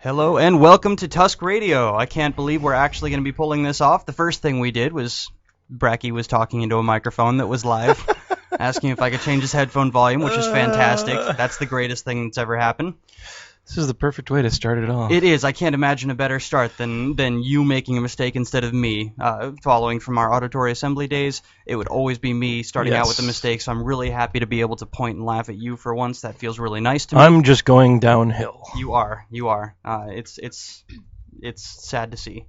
Hello and welcome to Tusk Radio. I can't believe we're actually going to be pulling this off. The first thing we did was Bracky was talking into a microphone that was live, asking if I could change his headphone volume, which is fantastic. That's the greatest thing that's ever happened. This is the perfect way to start it off. It is. I can't imagine a better start than you making a mistake instead of me. Following from our auditory assembly days, it would always be me starting out with a mistake, so I'm really happy to be able to point and laugh at you for once. That feels really nice to me. I'm just going downhill. You are. It's sad to see.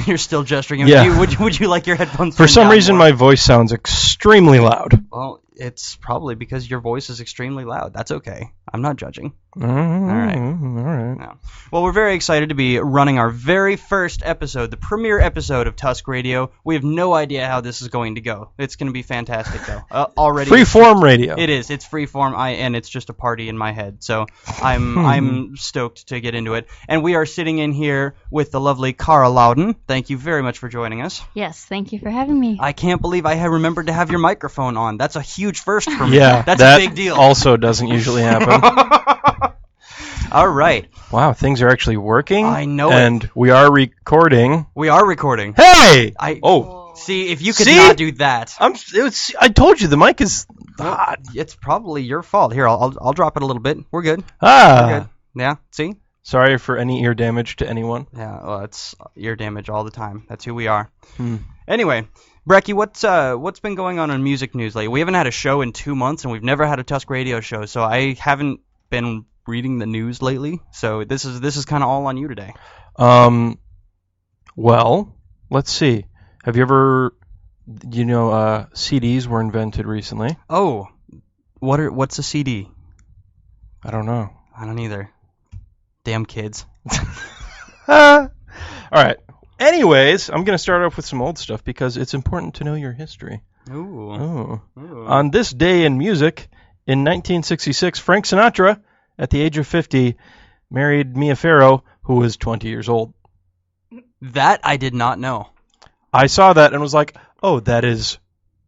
You're still gesturing. Yeah. Would you like your headphones For turned some down reason, more? my voice sounds extremely loud. Well, it's probably because your voice is extremely loud. That's okay. I'm not judging. All right. No. Well, we're very excited to be running our very first episode, the premiere episode of Tusk Radio. We have no idea how this is going to go. It's going to be fantastic, though. Already, Freeform radio. It is. It's freeform, and it's just a party in my head. So I'm stoked to get into it. And we are sitting in here with the lovely Kara Laudon. Thank you very much for joining us. Yes, thank you for having me. I can't believe I had remembered to have your microphone on. That's a huge first for me. Yeah, that's that a big deal. Also doesn't usually happen. All right. Wow, things are actually working. I know and it. we are recording. We are recording. Hey! See, if you could See? not do that. I told you the mic is hot. It's probably your fault. Here, I'll drop it a little bit. We're good. Ah. We're good. Yeah, see? Sorry for any ear damage to anyone. Yeah, well, it's ear damage all the time. That's who we are. Anyway, Brecky, what's been going on in music news lately? We haven't had a show in 2 months, and we've never had a Tusk Radio show, so I haven't been reading the news lately. So this is kind of all on you today. Well, let's see. Have you ever, CDs were invented recently? Oh, what's a CD? I don't know. I don't either. Damn kids. All right. Anyways, I'm going to start off with some old stuff because it's important to know your history. Ooh. On this day in music, in 1966, Frank Sinatra, at the age of 50, married Mia Farrow, who was 20 years old. That I did not know. I saw that and was like, oh, that is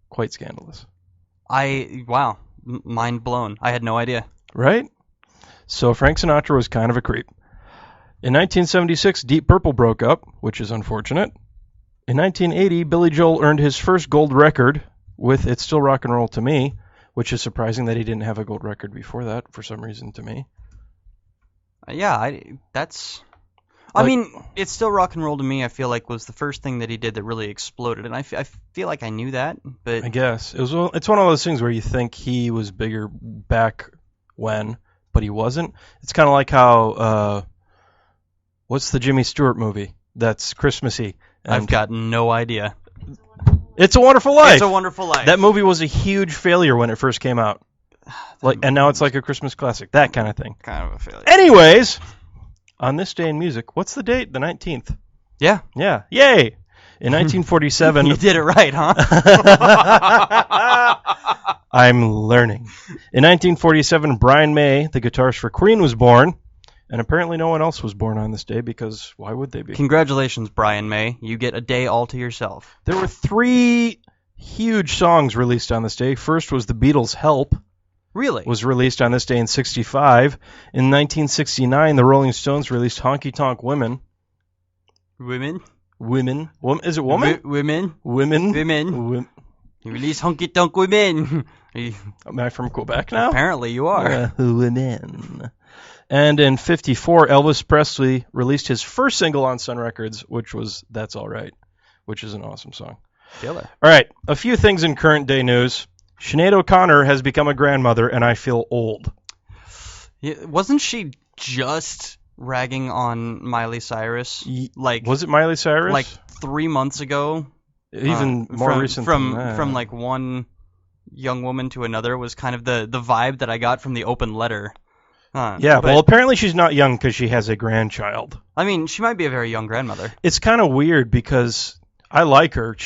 quite scandalous. Wow. Mind blown. I had no idea. Right? So Frank Sinatra was kind of a creep. In 1976, Deep Purple broke up, which is unfortunate. In 1980, Billy Joel earned his first gold record with It's Still Rock and Roll to Me, which is surprising that he didn't have a gold record before that, for some reason, to me. I mean, It's Still Rock and Roll to Me, I feel like, was the first thing that he did that really exploded, and I feel like I knew that, but... I guess. It's one of those things where you think he was bigger back when, but he wasn't. It's kind of like how, what's the Jimmy Stewart movie that's Christmassy? I've got no idea. It's a Wonderful Life. It's a Wonderful Life. That movie was a huge failure when it first came out. And now it's like a Christmas classic. That kind of thing. Kind of a failure. Anyways, on this day in music, what's the date? The 19th. Yeah. Yeah. Yay! In 1947... You did it right, huh? I'm learning. In 1947, Brian May, the guitarist for Queen, was born. And apparently no one else was born on this day because why would they be? Congratulations, Brian May. You get a day all to yourself. There were 3 huge songs released on this day. First was the Beatles' Help. Really? Was released on this day in 1965. In 1969, the Rolling Stones released Honky Tonk Women. Women? Is it woman? Women? Women. You release Honky Tonk Women. Am I from Quebec now? Apparently you are. Women. And in 1954, Elvis Presley released his first single on Sun Records, which was That's All Right, which is an awesome song. Killer. All right, a few things in current day news. Sinead O'Connor has become a grandmother, and I feel old. Yeah, wasn't she just ragging on Miley Cyrus? Was it Miley Cyrus? Like 3 months ago? Even more recent than that. From like one young woman to another was kind of the vibe that I got from the open letter. Well, apparently she's not young because she has a grandchild. I mean, she might be a very young grandmother. It's kind of weird because I like her.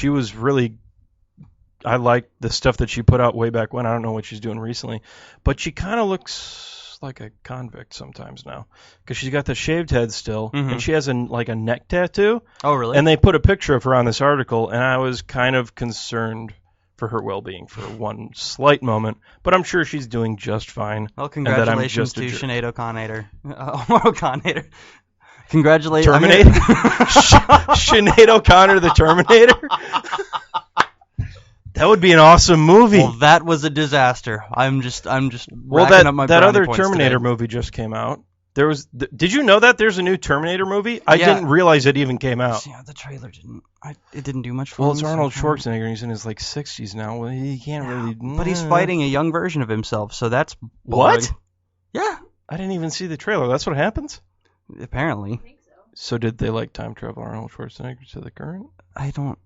I like the stuff that she put out way back when. I don't know what she's doing recently. But she kind of looks like a convict sometimes now because she's got the shaved head still, and she has a neck tattoo. Oh, really? And they put a picture of her on this article, and I was kind of concerned for her well-being for one slight moment, but I'm sure she's doing just fine. Well, congratulations to Sinead O'Connor. Congratulations. Terminator? Sinead O'Connor, the Terminator? That would be an awesome movie. Well, that was a disaster. I'm just well, racking up my that other points Terminator today. movie just came out. Did you know that there's a new Terminator movie? I didn't realize it even came out. Yeah, the trailer it didn't do much for me. Well, it's Arnold Schwarzenegger, and he's in his like 60s now. Well, he can't really. But he's fighting a young version of himself, so that's boring. What? Yeah. I didn't even see the trailer. That's what happens? Apparently. I think so. So did they like time travel Arnold Schwarzenegger to the current? I don't.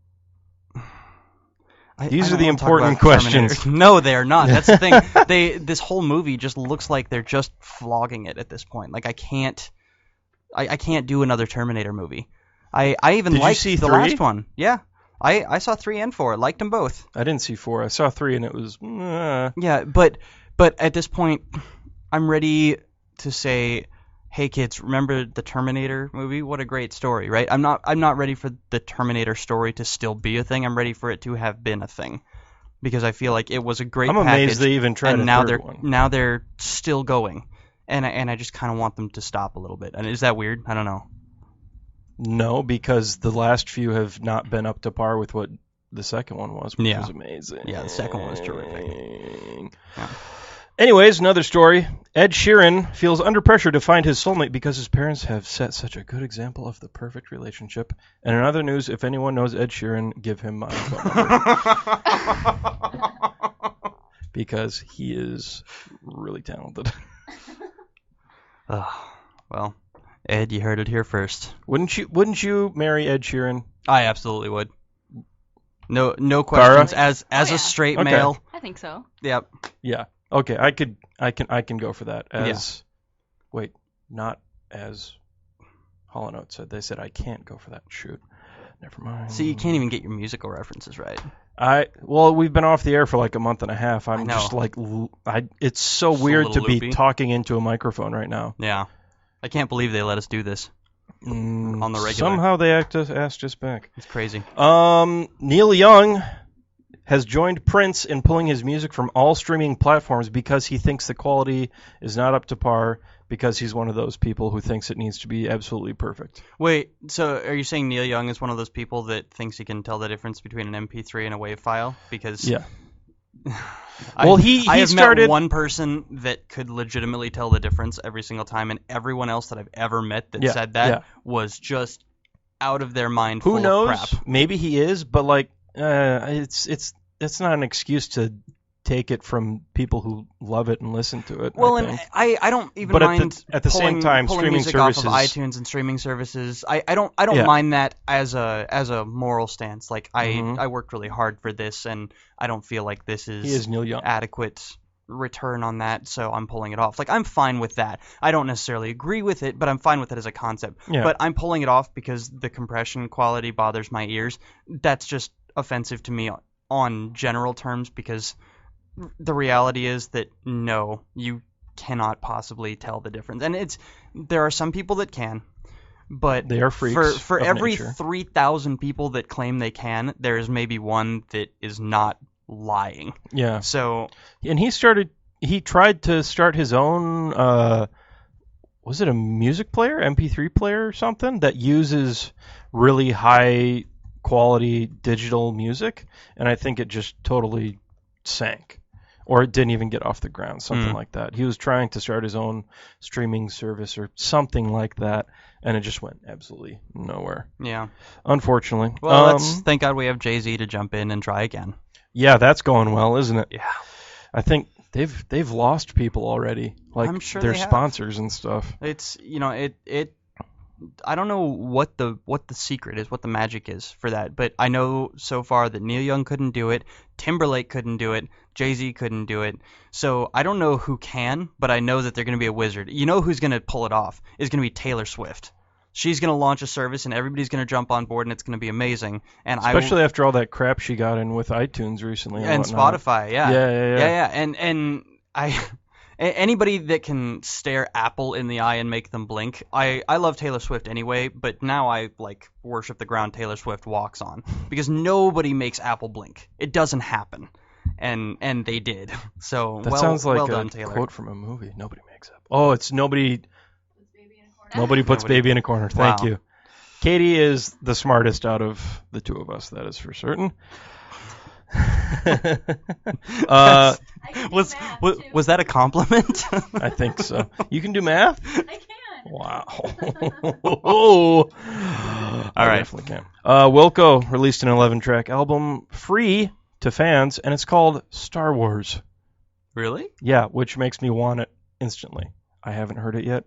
These I are the don't wanna talk important about questions. Terminator. No, they're not. That's the thing. This whole movie just looks like they're just flogging it at this point. Like I can't do another Terminator movie. I even Did you liked see the 3? last one. Yeah. I saw 3 and 4. Liked them both. I didn't see 4. I saw 3, and it was. Yeah, but at this point, I'm ready to say, hey kids, remember the Terminator movie? What a great story, right? I'm not ready for the Terminator story to still be a thing. I'm ready for it to have been a thing, because I feel like it was a great. I'm package, amazed they even tried and a now third they're one. now they're still going, and I just kind of want them to stop a little bit. And is that weird? I don't know. No, because the last few have not been up to par with what the second one was, which Yeah. was amazing. Yeah, the second one was terrific. Yeah. Anyways, another story. Ed Sheeran feels under pressure to find his soulmate because his parents have set such a good example of the perfect relationship. And in other news, if anyone knows Ed Sheeran, give him my phone number. Because he is really talented. Well, Ed, you heard it here first. Wouldn't you marry Ed Sheeran? I absolutely would. No questions. Kara? As yeah. a straight Okay. male. I think so. Yep. Yeah. Okay, I can go for that. Wait, not as Hall & Oates said. They said I can't go for that. Shoot. Never mind. See, you can't even get your musical references right. Well, we've been off the air for like a month and a half. I'm know. just like it's so Just a weird to little be loopy. talking into a microphone right now. Yeah. I can't believe they let us do this on the regular. Somehow they asked us back. It's crazy. Neil Young has joined Prince in pulling his music from all streaming platforms because he thinks the quality is not up to par, because he's one of those people who thinks it needs to be absolutely perfect. Wait, so are you saying Neil Young is one of those people that thinks he can tell the difference between an MP3 and a WAV file? Because Yeah. Well, I have started met one person that could legitimately tell the difference every single time, and everyone else that I've ever met that said that was just out of their mind. Who full knows? Of crap. Maybe he is, but like it's not an excuse to take it from people who love it and listen to it. Well, I and think. I don't even But mind at the same time, pulling streaming music services off of iTunes and streaming services. I don't Yeah. mind that as a moral stance. Like Mhm. I worked really hard for this, and I don't feel like this He is Neil Young. adequate return on that, so I'm pulling it off. Like, I'm fine with that. I don't necessarily agree with it, but I'm fine with it as a concept. Yeah. But I'm pulling it off because the compression quality bothers my ears. That's just offensive to me on general terms, because the reality is that no, you cannot possibly tell the difference. And there are some people that can, but They are freaks for of every nature. 3,000 people that claim they can, there is maybe one that is not lying. Yeah. So, And he tried to start his own was it a music player, MP3 player or something, that uses really high quality digital music, and I think it just totally sank, or it didn't even get off the ground, something like that. He was trying to start his own streaming service or something like that, and it just went absolutely nowhere, yeah. unfortunately. Well, let's thank God we have Jay-Z to jump in and try again. Yeah, that's going well, isn't it? Yeah. I think they've lost people already, like I'm sure their they have. sponsors and stuff. It's, it I don't know what the secret is, what the magic is for that, but I know so far that Neil Young couldn't do it, Timberlake couldn't do it, Jay-Z couldn't do it. So I don't know who can, but I know that they're going to be a wizard. You know who's going to pull it off is going to be Taylor Swift. She's going to launch a service, and everybody's going to jump on board, and it's going to be amazing. And Especially after all that crap she got in with iTunes recently. and whatnot. Spotify, yeah. Yeah. And Anybody that can stare Apple in the eye and make them blink. I love Taylor Swift anyway, but now I like worship the ground Taylor Swift walks on because nobody makes Apple blink. It doesn't happen, and they did. So that sounds like well a done, Taylor. quote from a movie. Nobody makes Apple. Oh, it's nobody. Nobody puts baby in a corner. Thank you. Katie is the smartest out of the two of us. That is for certain. Was that a compliment? I think so. You can do math? I can. Wow. All right. Definitely can. Wilco released an 11-track album free to fans, and it's called Star Wars. Really? Yeah, which makes me want it instantly. I haven't heard it yet.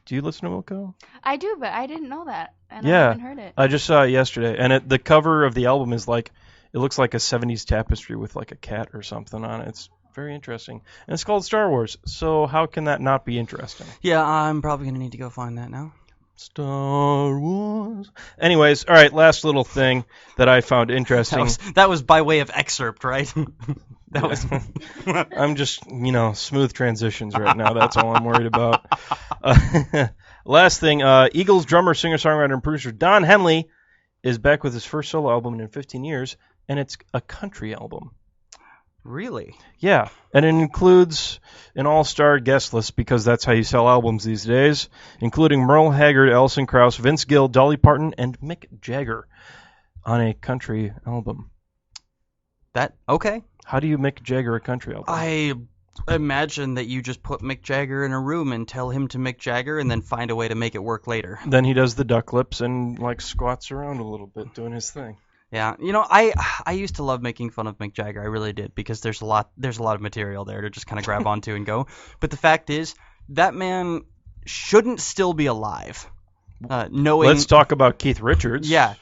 Do you listen to Wilco? I do, but I didn't know that, and Yeah. I haven't heard it. I just saw it yesterday, and the cover of the album is like, it looks like a 70s tapestry with like a cat or something on it. It's very interesting. And it's called Star Wars, so how can that not be interesting? Yeah, I'm probably going to need to go find that now. Star Wars. Anyways, all right, last little thing that I found interesting. That was by way of excerpt, right? That was. I'm just, smooth transitions right now. That's all I'm worried about. Last thing, Eagles drummer, singer, songwriter, and producer Don Henley is back with his first solo album in 15 years, and it's a country album. Really? Yeah, and it includes an all-star guest list because that's how you sell albums these days, including Merle Haggard, Alison Krauss, Vince Gill, Dolly Parton, and Mick Jagger on a country album. Okay. How do you Mick Jagger a country album? I imagine that you just put Mick Jagger in a room and tell him to Mick Jagger and then find a way to make it work later. Then he does the duck lips and squats around a little bit doing his thing. Yeah, I used to love making fun of Mick Jagger. I really did because there's a lot of material there to just kind of grab onto and go. But the fact is, that man shouldn't still be alive. Let's talk about Keith Richards. Yeah,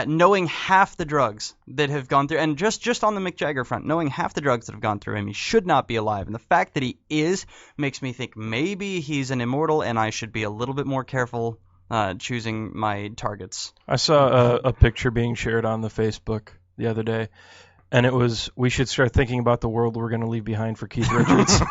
knowing half the drugs that have gone through, and just on the Mick Jagger front, knowing half the drugs that have gone through him, he should not be alive. And the fact that he is makes me think maybe he's an immortal, and I should be a little bit more careful choosing my targets. I saw a picture being shared on the Facebook the other day, and it was, we should start thinking about the world we're going to leave behind for Keith Richards.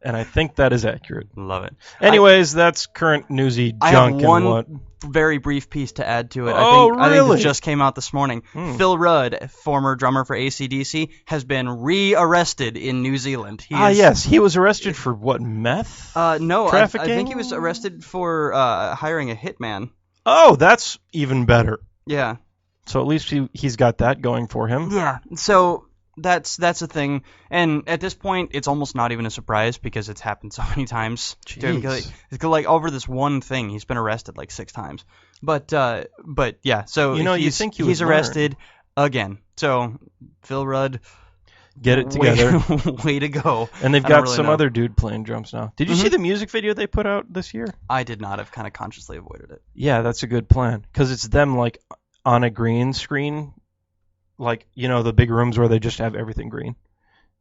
And I think that is accurate. Love it. Anyways, that's current newsy junk. I have one and what? very brief piece to add to it. Oh, I think really? it just came out this morning. Phil Rudd, former drummer for AC/DC, has been re-arrested in New Zealand. Yes. He was arrested for what, meth? No, Trafficking? I think he was arrested for hiring a hitman. Oh, that's even better. Yeah. So at least he's got that going for him. Yeah. So that's a thing. And at this point, it's almost not even a surprise because it's happened so many times. Jeez. Like over this one thing, he's been arrested like 6 times. But yeah. So you think he's arrested again. So Phil Rudd, get it together. Way to go. And they've got some other dude playing drums now. Did you see the music video they put out this year? I did not. I've kind of consciously avoided it. Yeah, that's a good plan because it's them on a green screen. The big rooms where they just have everything green.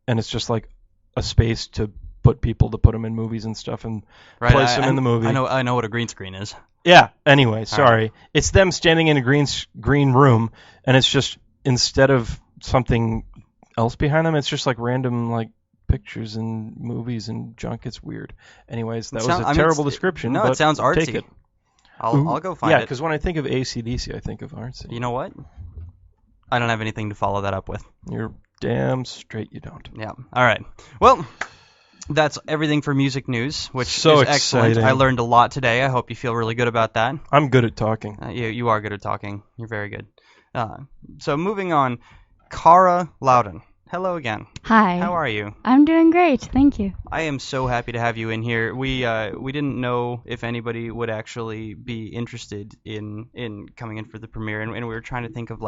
And it's just like a space to put them in movies and stuff and place them in the movie. I know what a green screen is. Yeah, anyway, sorry. It's them standing in a green room, and it's just, instead of something else behind them, it's just like random pictures and movies and junk. It's weird. Anyways, that was a terrible description. No, it sounds artsy. Take it. I'll go find it. Yeah, because when I think of AC/DC, I think of artsy. You know what? I don't have anything to follow that up with. You're damn straight you don't. Yeah. All right. Well, that's everything for music news, which is excellent. Exciting. I learned a lot today. I hope you feel really good about that. I'm good at talking. You are good at talking. You're very good. So moving on, Kara Laudon. Hello again. Hi. How are you? I'm doing great, thank you. I am so happy to have you in here. We didn't know if anybody would actually be interested in coming in for the premiere, and we were trying to think of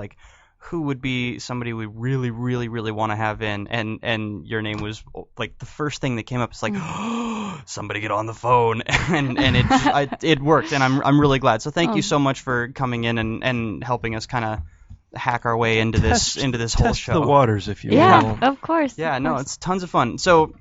who would be somebody we really, really, really want to have in, and your name was the first thing that came up. It's somebody get on the phone, and it worked, and I'm really glad. So thank you so much for coming in and helping us kind of hack our way into this whole show. Test the waters, if you will. Yeah, of course. Yeah, of no, course. it's tons of fun. So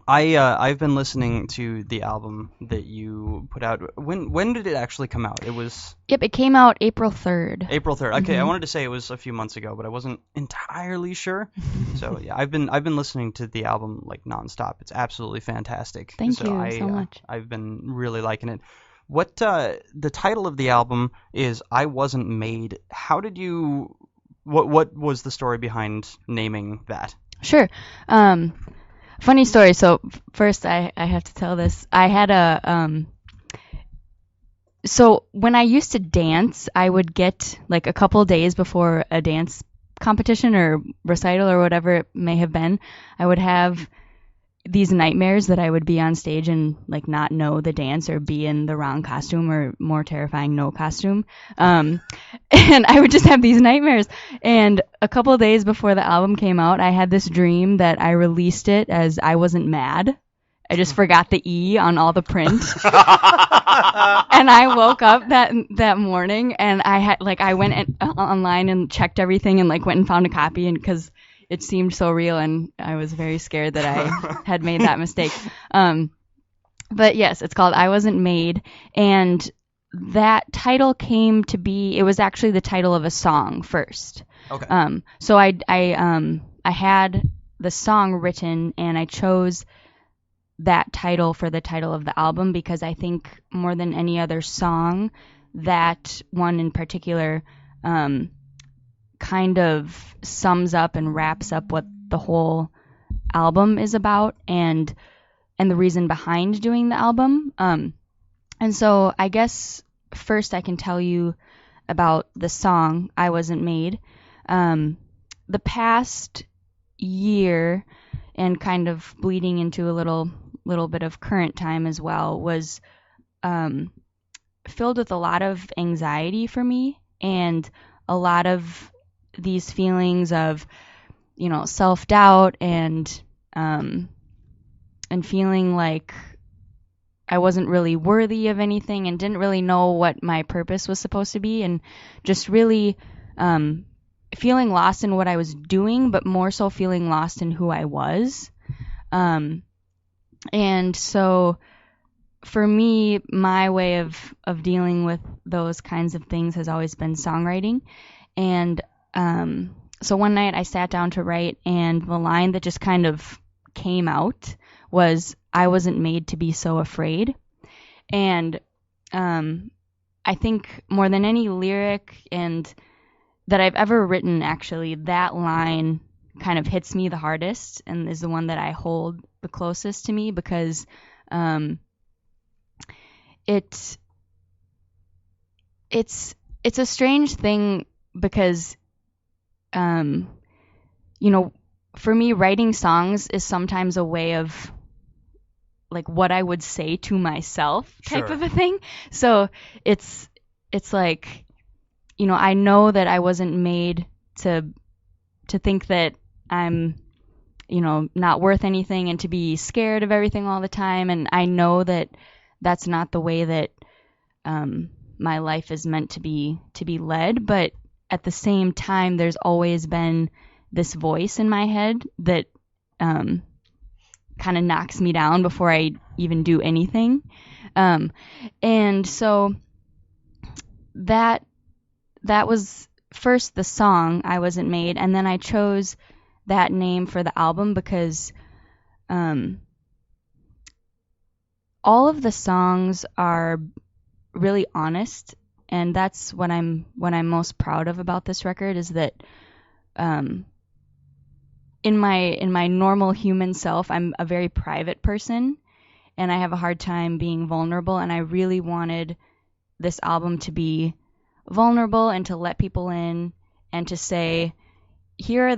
I've been listening to the album that you put out. When did it actually come out? It was Yep, it came out April 3rd. April 3rd. Okay, I Mhm. wanted to say it was a few months ago, but I wasn't entirely sure. So yeah, I've been listening to the album like nonstop. It's absolutely fantastic. Thank you so much. I've been really liking it. What the title of the album is I Wasn't Made. How did you what was the story behind naming that? Sure. Funny story. So first, I have to tell this. I had so when I used to dance, I would get like a couple days before a dance competition or recital or whatever it may have been, I would have these nightmares that I would be on stage and like not know the dance or be in the wrong costume, or more terrifying, no costume. And I would just have these nightmares. And a couple of days before the album came out, I had this dream that I released it as I Wasn't Mad. I just forgot the E on all the print. And I woke up that morning and I went online and checked everything and like went and found a copy, and because it seemed so real, and I was very scared that I had made that mistake. But yes, it's called I Wasn't Made, and that title came to be, it was actually the title of a song first. Okay. So I had the song written, and I chose that title for the title of the album because I think more than any other song, that one in particular kind of sums up and wraps up what the whole album is about, and the reason behind doing the album. And so I guess first I can tell you about the song I Wasn't Made. The past year, and kind of bleeding into a little bit of current time as well, was filled with a lot of anxiety for me, and a lot of these feelings of, self-doubt and feeling like I wasn't really worthy of anything and didn't really know what my purpose was supposed to be, and just really feeling lost in what I was doing, but more so feeling lost in who I was. And so for me, my way of dealing with those kinds of things has always been songwriting. And so one night I sat down to write, and the line that just kind of came out was, I wasn't made to be so afraid. And I think more than any lyric and that I've ever written, actually, that line kind of hits me the hardest and is the one that I hold the closest to me, because it's a strange thing, because for me, writing songs is sometimes a way of like what I would say to myself type Sure. of a thing. So it's like, I know that I wasn't made to think that I'm, not worth anything and to be scared of everything all the time. And I know that that's not the way that my life is meant to be led. But at the same time, there's always been this voice in my head that kind of knocks me down before I even do anything. And so that was first the song I Wasn't Made, and then I chose that name for the album because all of the songs are really honest, and that's what I'm most proud of about this record, is that in my normal human self, I'm a very private person, and I have a hard time being vulnerable, and I really wanted this album to be vulnerable and to let people in and to say, I'm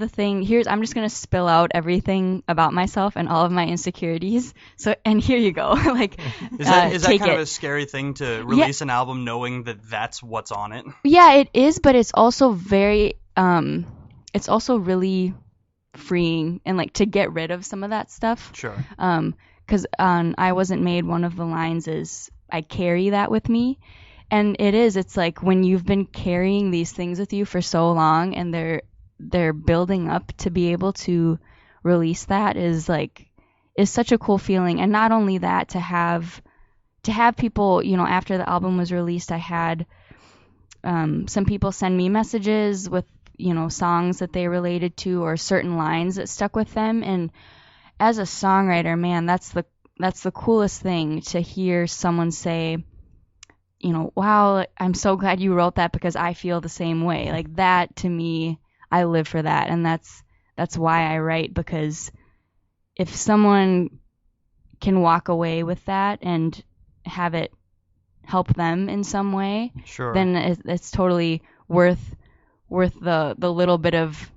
just going to spill out everything about myself and all of my insecurities. So, and here you go. Like, is that take kind it. of a scary thing to release an album knowing that that's what's on it? Yeah, it is, but it's also very, it's also really freeing, and like to get rid of some of that stuff. Sure. Because on I Wasn't Made, one of the lines is, I carry that with me. And it's like when you've been carrying these things with you for so long, and they're building up to be able to release that, is such a cool feeling. And not only that, to have people, after the album was released, I had some people send me messages with, songs that they related to or certain lines that stuck with them. And as a songwriter, man, that's the coolest thing, to hear someone say, wow, I'm so glad you wrote that because I feel the same way. Like, that, to me, I live for that. And that's why I write, because if someone can walk away with that and have it help them in some way, sure, then it's totally worth the little bit of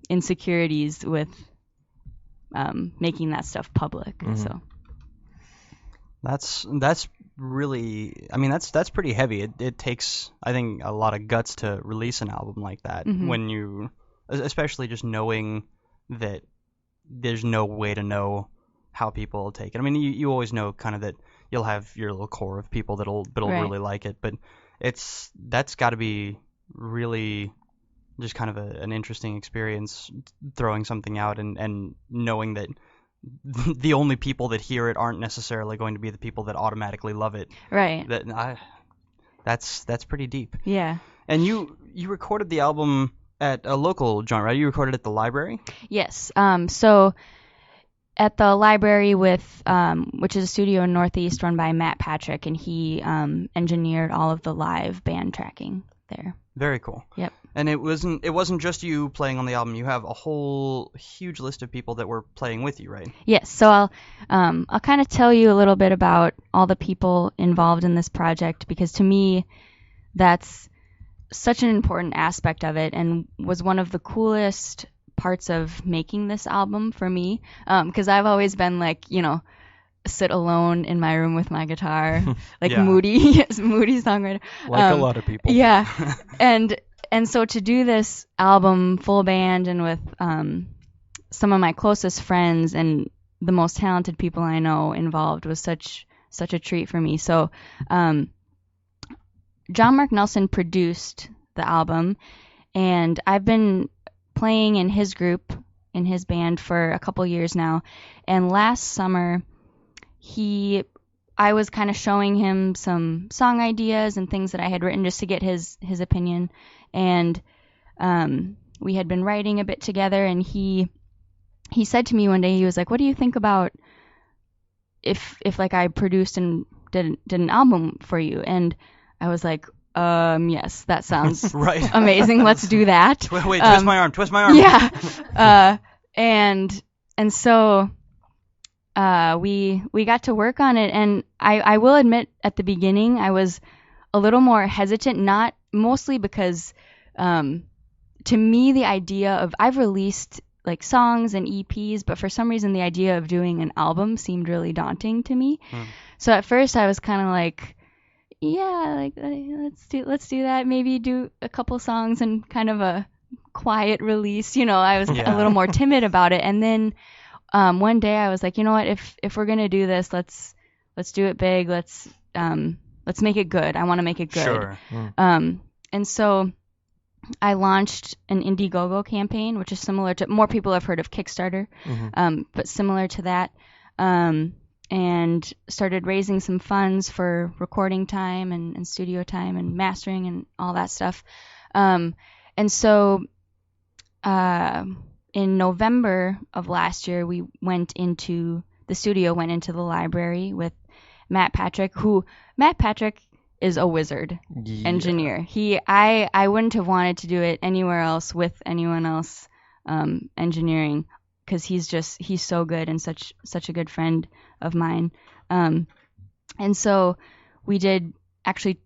insecurities with making that stuff public. Mm-hmm. So that's really, I mean, that's pretty heavy. It takes, I think, a lot of guts to release an album like that, mm-hmm. when you, especially just knowing that there's no way to know how people will take it. I mean, you always know kind of that you'll have your little core of people that'll right. really like it, but that's got to be really just kind of an interesting experience, throwing something out and knowing that the only people that hear it aren't necessarily going to be the people that automatically love it. Right. That's pretty deep. Yeah. And you recorded the album at a local joint, right? You recorded at the library? Yes. So at the library which is a studio in Northeast run by Matt Patrick, and he engineered all of the live band tracking there. Very cool. Yep. And it wasn't just you playing on the album. You have a whole huge list of people that were playing with you, right? Yes. So I'll kind of tell you a little bit about all the people involved in this project, because to me, that's such an important aspect of it, and was one of the coolest parts of making this album for me. Because I've always been like, sit alone in my room with my guitar, like yeah. moody songwriter. Like a lot of people. Yeah. And so to do this album full band and with some of my closest friends and the most talented people I know involved was such a treat for me. So John Mark Nelson produced the album, and I've been playing in his group, in his band, for a couple years now. And last summer, I was kind of showing him some song ideas and things that I had written just to get his opinion. And we had been writing a bit together, and he said to me one day, he was like, "What do you think about if like I produced and did an album for you?" And I was like, yes, that sounds right. amazing. Let's do that. Wait, twist my arm. Yeah. And so we got to work on it, and I will admit at the beginning I was a little more hesitant, not mostly because to me the idea of, I've released like songs and EPs, but for some reason the idea of doing an album seemed really daunting to me. So at first I was kind of like, yeah, like let's do that, maybe do a couple songs and kind of a quiet release, I was a little more timid about it. And then one day I was like, you know what, if we're gonna do this, let's do it big, let's make it good. I want to make it good. Sure. And so I launched an Indiegogo campaign, which is similar to, more people have heard of Kickstarter, but similar to that, and started raising some funds for recording time and studio time and mastering and all that stuff. And so in November of last year, we went into the library with Matt Patrick, Matt Patrick is a wizard engineer. I wouldn't have wanted to do it anywhere else with anyone else engineering, because he's so good and such a good friend of mine. And so we did actually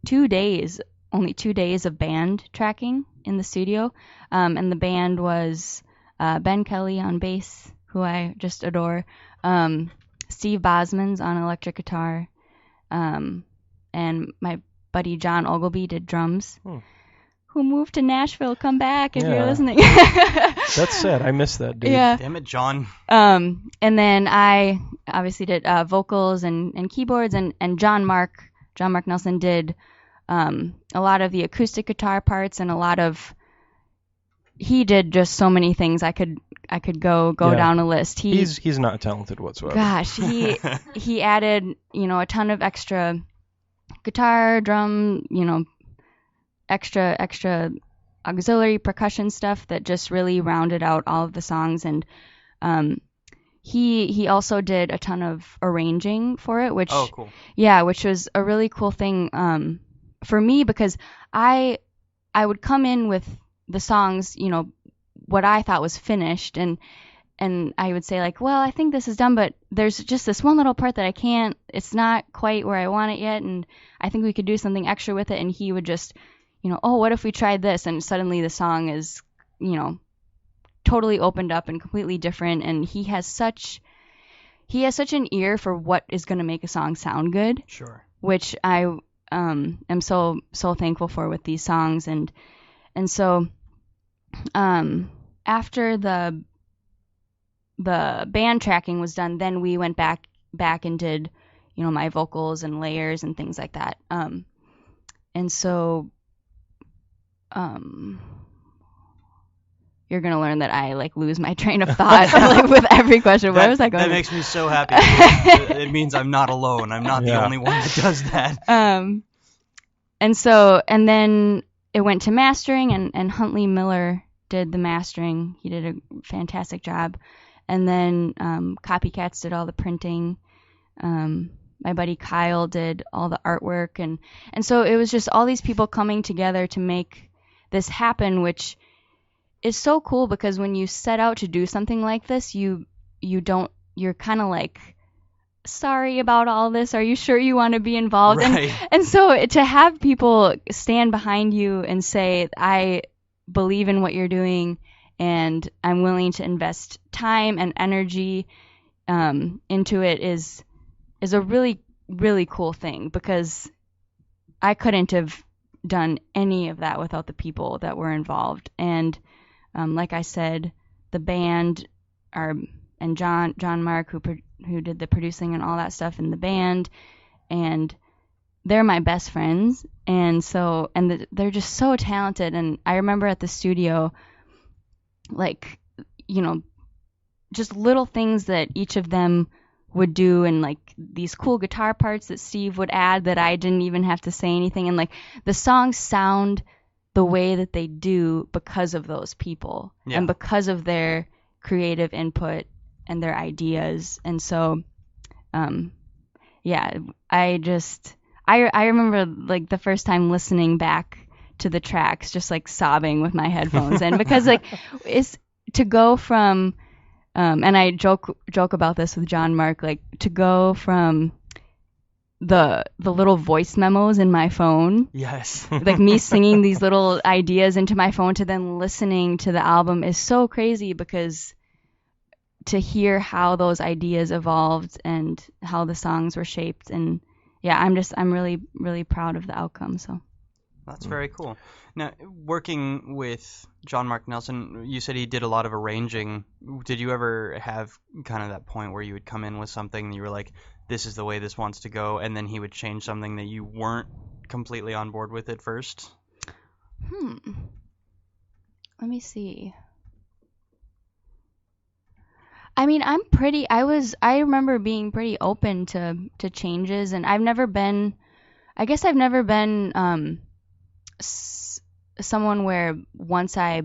only 2 days of band tracking in the studio. And the band was Ben Kelly on bass, who I just adore, Steve Bosman's on electric guitar, and my buddy John Ogilvy did drums, who moved to Nashville. Come back if you're listening. That's sad. I miss that dude. Yeah. Damn it, John. And then I obviously did vocals and keyboards, and John Mark Nelson did a lot of the acoustic guitar parts, and he did just so many things. I could I could go down a list. He's not talented whatsoever. Gosh, he added, a ton of extra guitar, drum, extra auxiliary percussion stuff that just really rounded out all of the songs. And he also did a ton of arranging for it, which cool. Yeah, which was a really cool thing for me, because I would come in with the songs, what I thought was finished, and I would say like, well, I think this is done, but there's just this one little part that it's not quite where I want it yet, and I think we could do something extra with it. And he would just, oh, what if we tried this? And suddenly the song is, totally opened up and completely different. And he has such an ear for what is going to make a song sound good. Sure. Which I am so thankful for with these songs. And so after the band tracking was done, then we went back and did, my vocals and layers and things like that. And so you're gonna learn that I lose my train of thought with every question. Where was I going? That makes me so happy. It means I'm not alone. I'm not the only one that does that. And then it went to mastering, and Huntley Miller did the mastering. He did a fantastic job. And then Copycats did all the printing. My buddy Kyle did all the artwork, and so it was just all these people coming together to make this happen, which is so cool, because when you set out to do something like this, you're kind of like, sorry about all this, are you sure you want to be involved? Right. And so to have people stand behind you and say, I believe in what you're doing, and I'm willing to invest time and energy into it is a really, really cool thing, because I couldn't have done any of that without the people that were involved. And like I said, the band and John Mark, who did the producing and all that stuff in the band, and they're my best friends, and they're just so talented. And I remember at the studio, just little things that each of them would do, and these cool guitar parts that Steve would add that I didn't even have to say anything, and the songs sound the way that they do because of those people, and because of their creative input and their ideas. And so I remember the first time listening back to the tracks, just sobbing with my headphones in, because it's to go from and I joke about this with John Mark, to go from the little voice memos in my phone, yes, me singing these little ideas into my phone, to then listening to the album is so crazy, because to hear how those ideas evolved and how the songs were shaped. And I'm really, really proud of the outcome. So that's very cool. Now, working with John Mark Nelson, you said he did a lot of arranging. Did you ever have kind of that point where you would come in with something and you were like, this is the way this wants to go, and then he would change something that you weren't completely on board with at first? Let me see. I mean, I remember being pretty open to changes, and I've never been someone where once I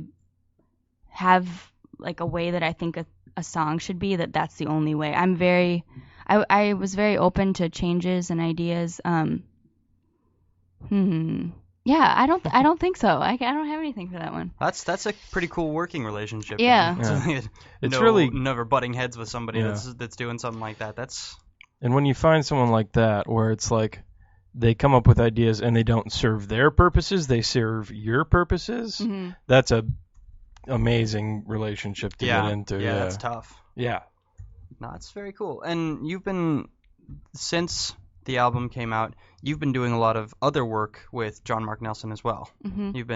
have a way that I think a song should be, that's the only way. I was very open to changes and ideas. Yeah, I don't think so. I don't have anything for that one. That's a pretty cool working relationship. Yeah. It's really never butting heads with somebody that's doing something like that. And when you find someone like that, where it's they come up with ideas and they don't serve their purposes, they serve your purposes. Mm-hmm. That's a amazing relationship to get into. Yeah, that's tough. Yeah. No, it's very cool. And you've been, since the album came out, you've been doing a lot of other work with John Mark Nelson as well. Mm-hmm. You've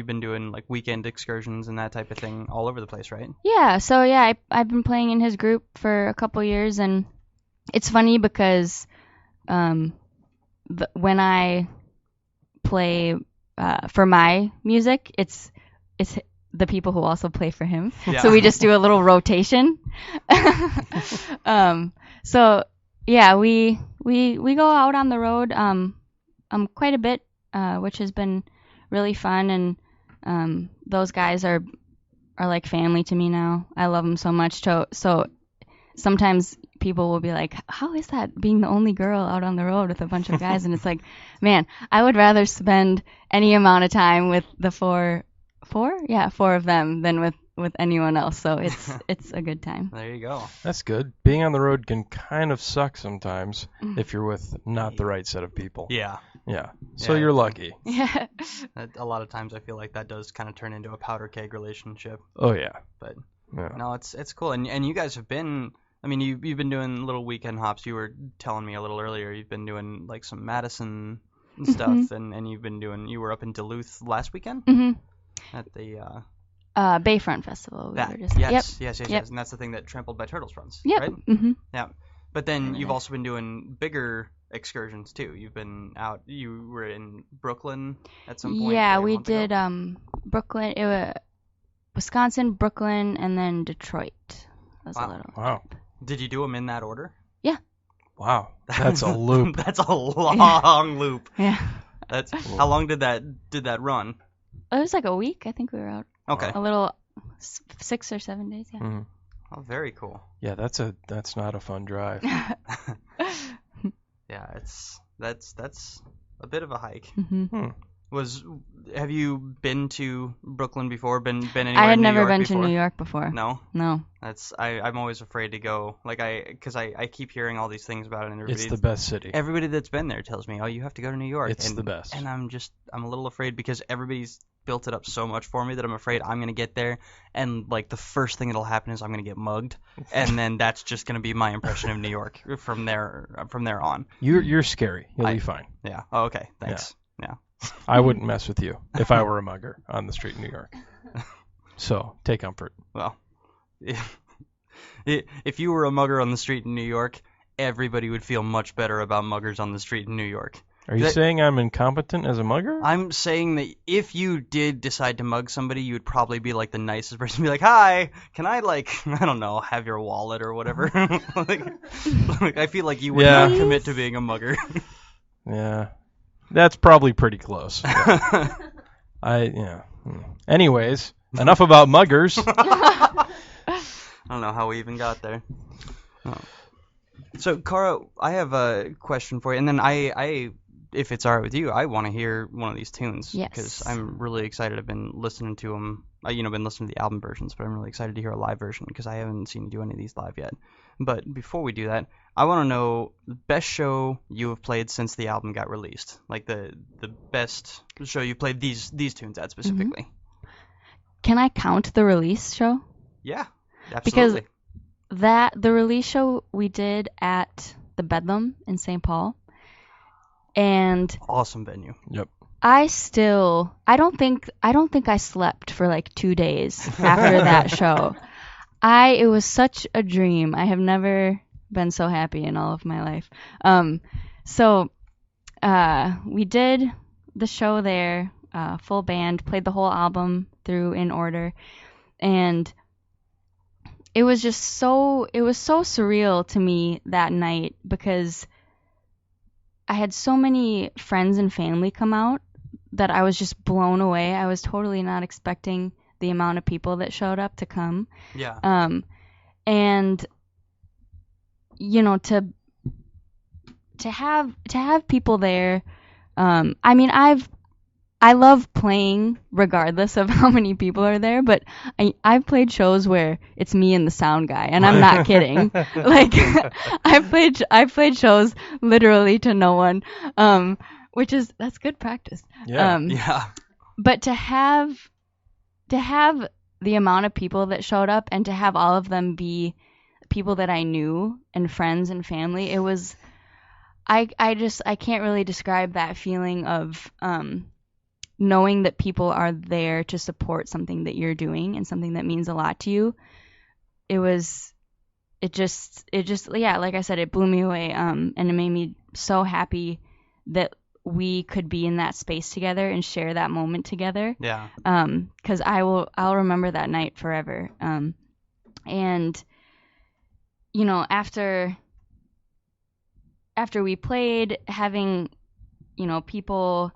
been doing weekend excursions and that type of thing all over the place, right? Yeah. So I've been playing in his group for a couple years, and it's funny because when I play for my music, it's the people who also play for him. Yeah. So we just do a little rotation. So yeah, we go out on the road quite a bit, which has been really fun, and those guys are like family to me now. I love them so much. So sometimes people will be like, how is that being the only girl out on the road with a bunch of guys? And it's like, man, I would rather spend any amount of time with the four of them than with anyone else. So it's a good time. There you go. That's good. Being on the road can kind of suck sometimes if you're with not the right set of people. Yeah. Yeah. So Yeah, you're lucky. Yeah. A lot of times I feel like that does kind of turn into a powder keg relationship. Oh yeah. But Yeah. no, it's cool. And you guys have been, I mean, you've been doing little weekend hops. You were telling me a little earlier you've been doing like some Madison stuff, and you were up in Duluth last weekend at the Bayfront Festival. yes, Yep. and that's the thing that Trampled by Turtles runs, Yep. right? Mm-hmm. Yeah. But then you've also been doing bigger excursions too. You've been out. You were in Brooklyn at some point. Yeah, like, a we month ago. did Brooklyn. It was Wisconsin, Brooklyn, and then Detroit. That was a little. Wow. Did you do them in that order? Yeah. Wow. That's a loop. That's a long loop. Yeah. That's how long did that run? It was like a week. I think we were out Okay. a little 6 or 7 days. Yeah. Mhm. Oh, very cool. Yeah, that's not a fun drive. Yeah, that's a bit of a hike. Mm-hmm. Have you been to Brooklyn before? Been anywhere? I had in New never York been before? to New York before. No. No. I'm always afraid to go. Like because I keep hearing all these things about it, and It's the best city. everybody that's been there tells me, oh, you have to go to New York. It's the best. And I'm a little afraid because everybody's built it up so much for me that I'm afraid I'm gonna get there and like the first thing that'll happen is I'm gonna get mugged, and then that's just gonna be my impression of New York from there on. You're scary. You'll be fine. Yeah. Oh, okay. Thanks. Yeah. I wouldn't mess with you if I were a mugger on the street in New York. So take comfort. Well, if you were a mugger on the street in New York, everybody would feel much better about muggers on the street in New York. Are you saying I'm incompetent as a mugger? I'm saying that if you did decide to mug somebody, you would probably be like the nicest person. Be like, hi, can I I don't know, have your wallet or whatever? like, I feel like you would not commit to being a mugger. Yeah, that's probably pretty close. Anyways, enough about muggers. I don't know how we even got there. Oh. So, Kara, I have a question for you, and then I if it's all right with you, I want to hear one of these tunes. Yes. Because I'm really excited. I've been listening to them. Been listening to the album versions, but I'm really excited to hear a live version because I haven't seen you do any of these live yet. But before we do that, I want to know the best show you have played since the album got released. Like the best show you played these tunes at specifically. Mm-hmm. Can I count the release show? Yeah, absolutely. Because the release show we did at the Bedlam in St. Paul. And awesome venue. Yep. I don't think I slept for like 2 days after that show. It was such a dream. I have never been so happy in all of my life. So we did the show there, full band, played the whole album through in order, and it was so surreal to me that night because I had so many friends and family come out that I was just blown away. I was totally not expecting the amount of people that showed up to come. Yeah. And to have people there. I mean, I love playing regardless of how many people are there, but I've played shows where it's me and the sound guy, and I'm not kidding. Like I've played shows literally to no one, that's good practice. Yeah. Yeah. But to have the amount of people that showed up and to have all of them be people that I knew and friends and family, it was I can't really describe that feeling of knowing that people are there to support something that you're doing and something that means a lot to you. It just like I said, it blew me away, and it made me so happy that we could be in that space together and share that moment together. Yeah. 'Cause I'll remember that night forever. And you know, after we played, having, you know, people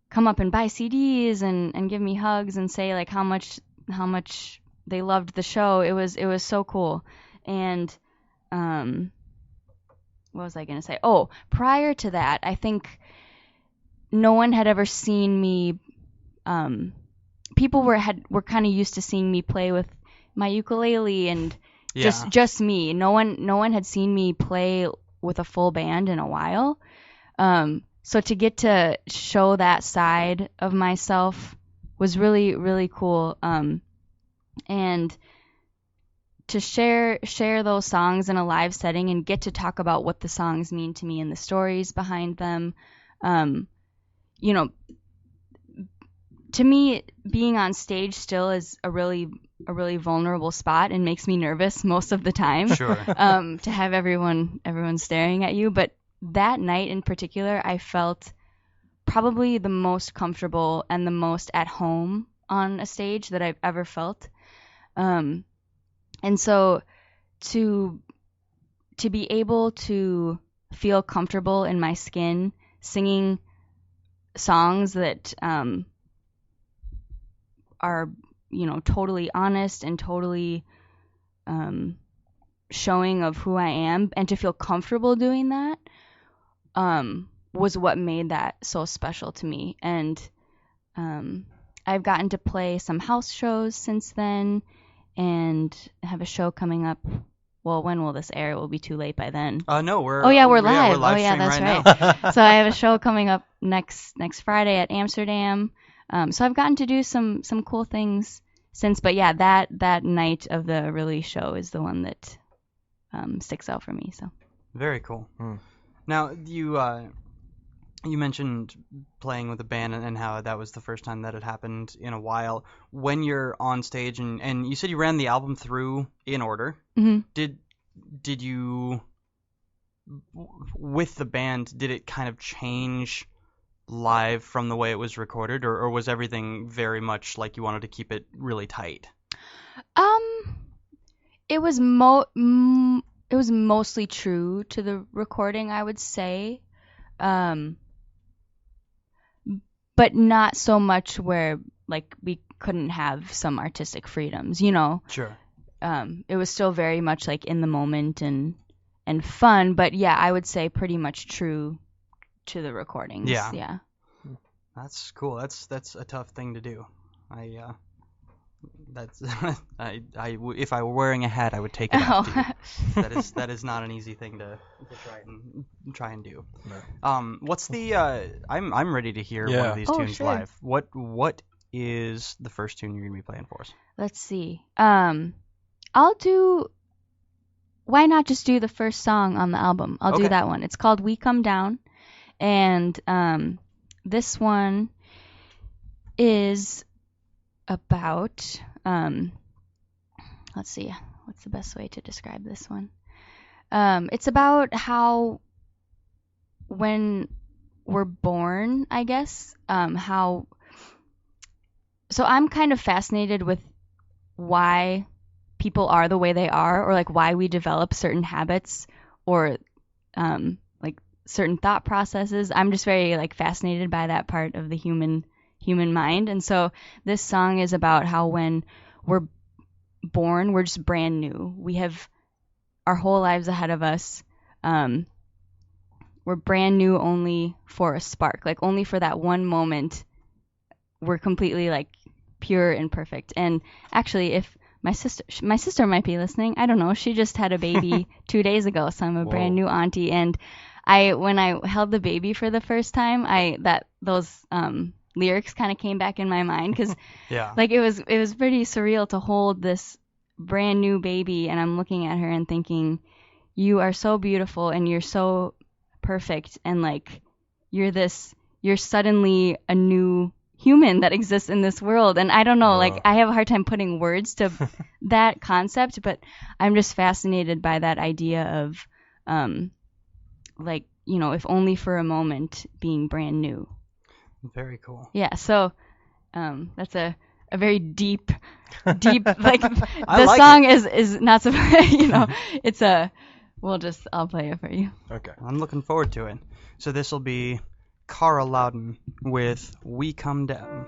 come up and buy CDs and give me hugs and say like how much they loved the show. It was so cool. And what was I going to say? Oh, prior to that, I think no one had ever seen me. People were kind of used to seeing me play with my ukulele and just me. No one had seen me play with a full band in a while. So to get to show that side of myself was really, really cool. And to share those songs in a live setting and get to talk about what the songs mean to me and the stories behind them. You know, to me, being on stage still is a really vulnerable spot and makes me nervous most of the time. Sure. To have everyone staring at you. But that night in particular, I felt probably the most comfortable and the most at home on a stage that I've ever felt. And so to be able to feel comfortable in my skin singing songs that are, you know, totally honest and totally showing of who I am, and to feel comfortable doing that was what made that so special to me. And I've gotten to play some house shows since then, and have a show coming up. Well, when will this air? It will be too late by then. No, we're. Oh yeah, we're live. Yeah, we're live oh yeah, streaming that's right. Now. So I have a show coming up next Friday at Amsterdam. So I've gotten to do some cool things since. But yeah, that night of the release show is the one that sticks out for me. So. Very cool. Now you mentioned playing with a band and how that was the first time that had happened in a while. When you're on stage and you said you ran the album through in order, did you, with the band, did it kind of change live from the way it was recorded, or was everything very much like you wanted to keep it really tight? It was it was mostly true to the recording, I would say. But not so much where like we couldn't have some artistic freedoms, you know. Sure. It was still very much like in the moment and fun, but yeah, I would say pretty much true to the recordings. Yeah. That's cool. That's a tough thing to do. If I were wearing a hat, I would take it off to you. That is not an easy thing to try and do. No. What's the I'm ready to hear one of these tunes live. What is the first tune you're gonna be playing for us? Let's see. I'll do. Why not just do the first song on the album? I'll do that one. It's called "We Come Down," and this one is about. Let's see. What's the best way to describe this one? It's about how when we're born, I guess, how. So I'm kind of fascinated with why people are the way they are, or like why we develop certain habits or like certain thought processes. I'm just very like fascinated by that part of the human mind. And so this song is about how when we're born, we're just brand new. We have our whole lives ahead of us. We're brand new only for a spark, like only for that one moment. We're completely like pure and perfect. And actually, if my sister might be listening, I don't know. She just had a baby 2 days ago, so I'm a brand new auntie. And when I held the baby for the first time, those lyrics kind of came back in my mind because like it was pretty surreal to hold this brand new baby, and I'm looking at her and thinking, you are so beautiful and you're so perfect, and like you're suddenly a new human that exists in this world. And I don't know, like I have a hard time putting words to that concept, but I'm just fascinated by that idea of like, if only for a moment, being brand new. Very cool. Yeah, so that's a very deep, like the like song is not so, it's I'll play it for you. Okay. I'm looking forward to it. So this will be Kara Laudon with We Come Down.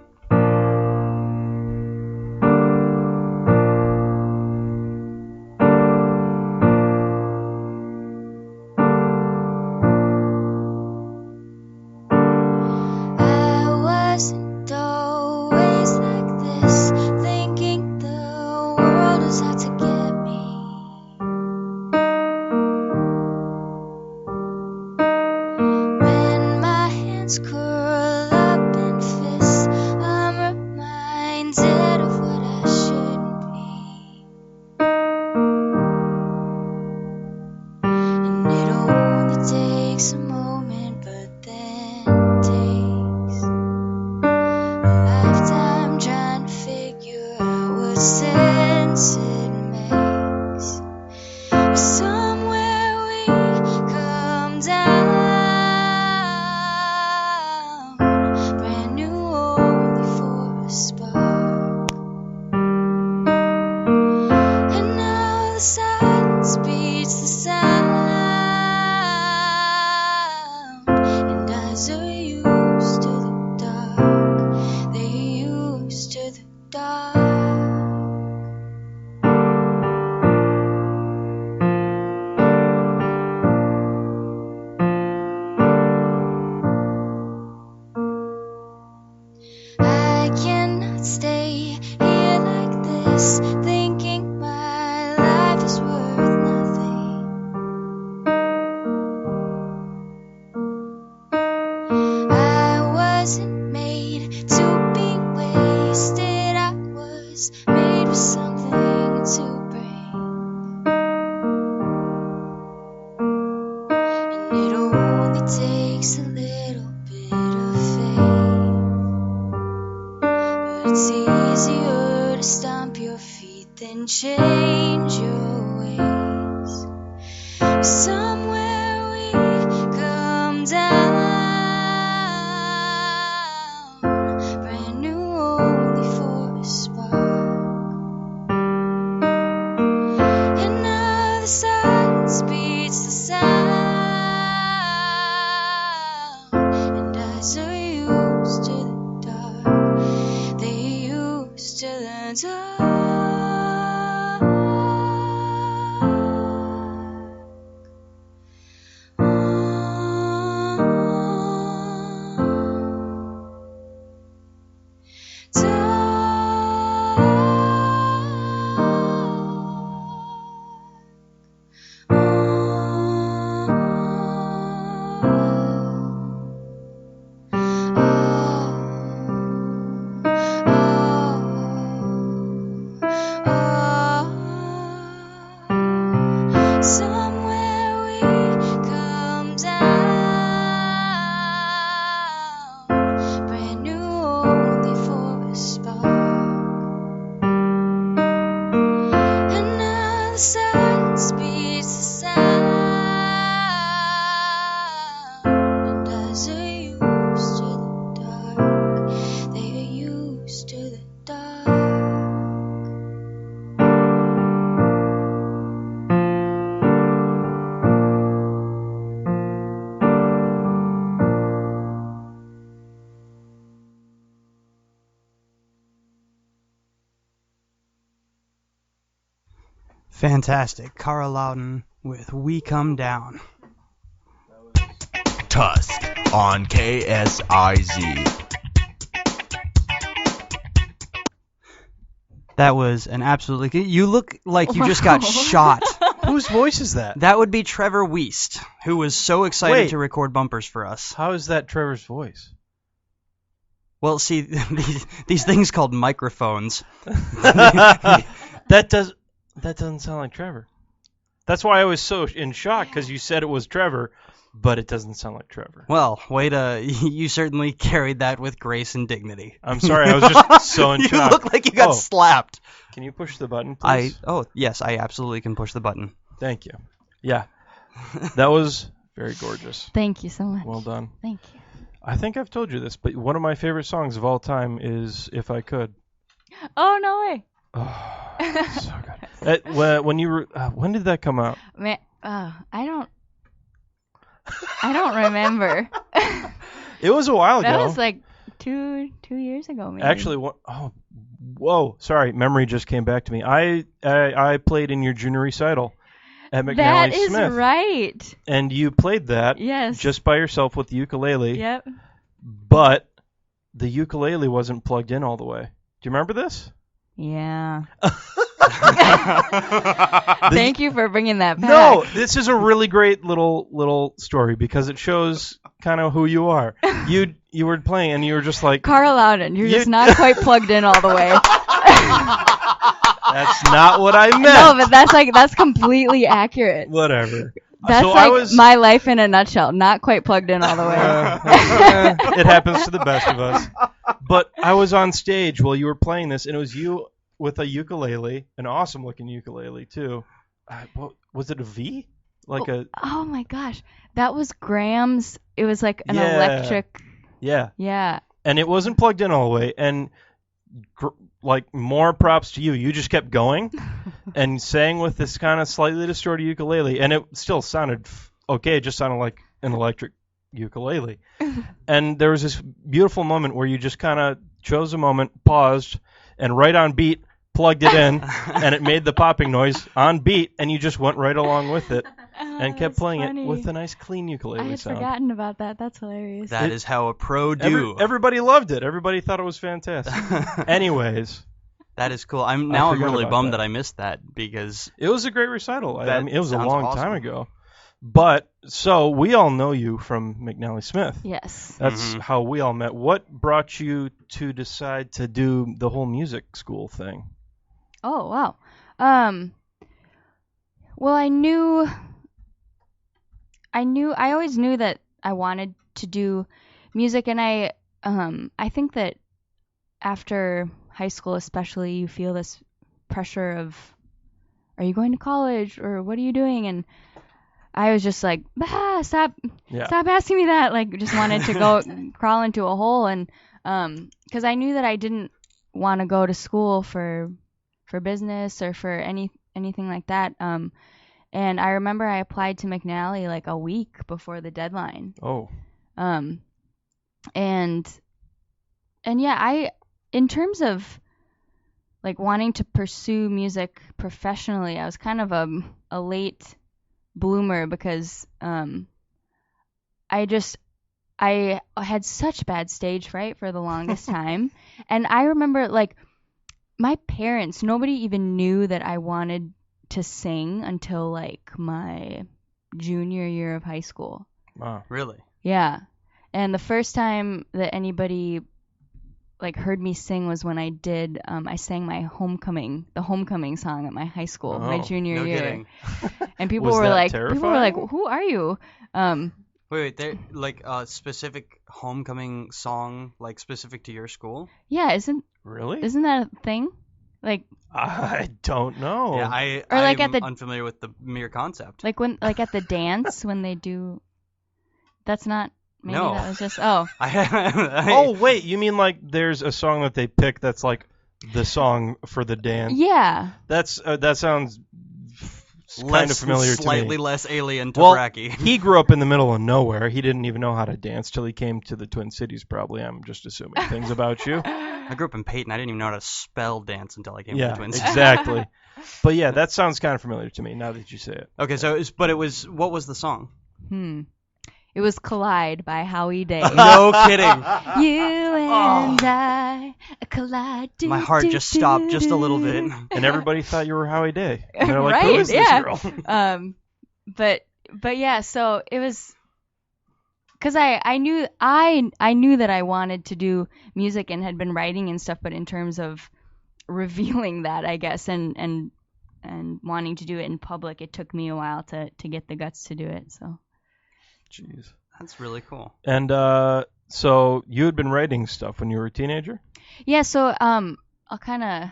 Fantastic. Kara Laudon with We Come Down. Tusk on KSIZ. That was an absolutely... You look like you just got shot. Whose voice is that? That would be Trevor Weist, who was so excited to record bumpers for us. How is that Trevor's voice? Well, see, these things called microphones. That doesn't sound like Trevor. That's why I was so in shock, because you said it was Trevor, but it doesn't sound like Trevor. Well, you certainly carried that with grace and dignity. I'm sorry, I was just so in shock. You look like you got slapped. Can you push the button, please? Yes, I absolutely can push the button. Thank you. Yeah, that was Very gorgeous. Thank you so much. Well done. Thank you. I think I've told you this, but one of my favorite songs of all time is "If I Could." Oh, no way. Oh, so good. When you were, when did that come out? Man, I don't remember. It was a while ago. That was like two years ago, maybe. Actually, whoa, sorry, memory just came back to me. I played in your junior recital at McNally That is Smith. right. And you played that Yes. just by yourself with the ukulele. Yep. But the ukulele wasn't plugged in all the way. Do you remember this? Yeah. Thank you for bringing that back. No, this is a really great little story because it shows kind of who you are. You were playing and you were just like Kara Laudon, you're just not quite plugged in all the way. That's not what I meant. No, but that's completely accurate. Whatever. That's So my life in a nutshell. Not quite plugged in all the way. It happens to the best of us. But I was on stage while you were playing this, and it was you with a ukulele, an awesome-looking ukulele, too. Was it a V? Oh, my gosh. That was Graham's. It was like an electric. Yeah. Yeah. And it wasn't plugged in all the way, and more props to you. You just kept going and sang with this kind of slightly distorted ukulele, and it still sounded okay. It just sounded like an electric ukulele. And there was this beautiful moment where you just kind of chose a moment, paused, and right on beat, plugged it in, and it made the popping noise on beat, and you just went right along with it and kept playing it with a nice clean ukulele I had sound. forgotten about that. That's hilarious. That is how a pro do. Everybody loved it. Everybody thought it was fantastic. Anyways. That is cool. I'm really bummed that. that I missed that because it was a great recital. I mean, it was a sounds long awesome. time ago. But so we all know you from McNally Smith. Yes. That's how we all met. What brought you to decide to do the whole music school thing? Oh, wow. Well, I always knew that I wanted to do music, and I think that after high school especially, you feel this pressure of, are you going to college, or what are you doing? And I was just like, stop asking me that. Like, just wanted to go crawl into a hole, and because I knew that I didn't want to go to school for business or for anything like that. And I remember I applied to McNally like a week before the deadline. Oh. And yeah, in terms of like wanting to pursue music professionally, I was kind of a late bloomer because I had such bad stage fright for the longest time. And I remember like my parents, nobody even knew that I wanted to sing until like my junior year of high school. Wow. Really? Yeah. And the first time that anybody like heard me sing was when I did I sang the homecoming song at my high school, my junior year. Kidding. And people Was were that like terrifying? who are you? Wait, there like a specific homecoming song like specific to your school? Yeah, isn't that a thing? Like I don't know. Yeah, I'm unfamiliar with the mere concept. like when like at the dance when they do. That's not. Maybe No. that was just. Oh wait, you mean like there's a song that they pick that's like the song for the dance? Yeah. That sounds kind of familiar to me. Slightly less alien to Well, Bracky. he grew up in the middle of nowhere. He didn't even know how to dance till he came to the Twin Cities, probably. I'm just assuming things about you. I grew up in Peyton. I didn't even know how to spell dance until I came to the Twin Cities. Exactly. But yeah, that sounds kind of familiar to me now that you say it. Okay, so what was the song? It was Collide by Howie Day. No kidding. You and I collide. My heart just stopped just a little bit. And everybody thought you were Howie Day. And they're like, Right? who is this Yeah. girl? But yeah, so it was because I knew that I wanted to do music and had been writing and stuff, but in terms of revealing that, I guess, and wanting to do it in public, it took me a while to get the guts to do it. So. Jeez. That's really cool. And so you had been writing stuff when you were a teenager? Yeah, so I'll kind of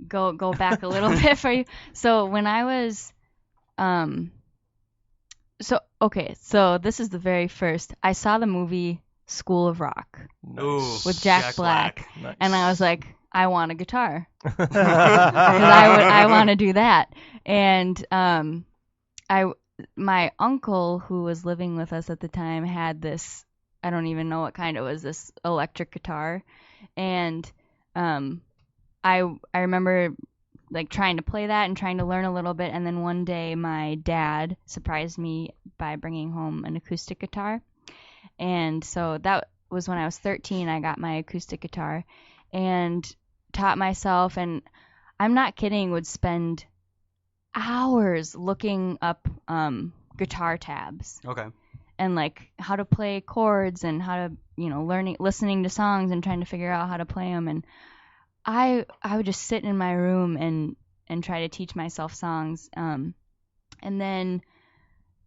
go back a little bit for you. So when I was So this is the very first. I saw the movie School of Rock Nice. with Jack Black. Nice. And I was like, I want a guitar. Because I want to do that. And my uncle, who was living with us at the time, had this, I don't even know what kind it was, this electric guitar. And I remember like trying to play that and trying to learn a little bit. And then one day my dad surprised me by bringing home an acoustic guitar. And so that was when I was 13, I got my acoustic guitar and taught myself. And I'm not kidding, would spend hours looking up guitar tabs. Okay. And like how to play chords and how to, listening to songs and trying to figure out how to play them. And I would just sit in my room and try to teach myself songs. And then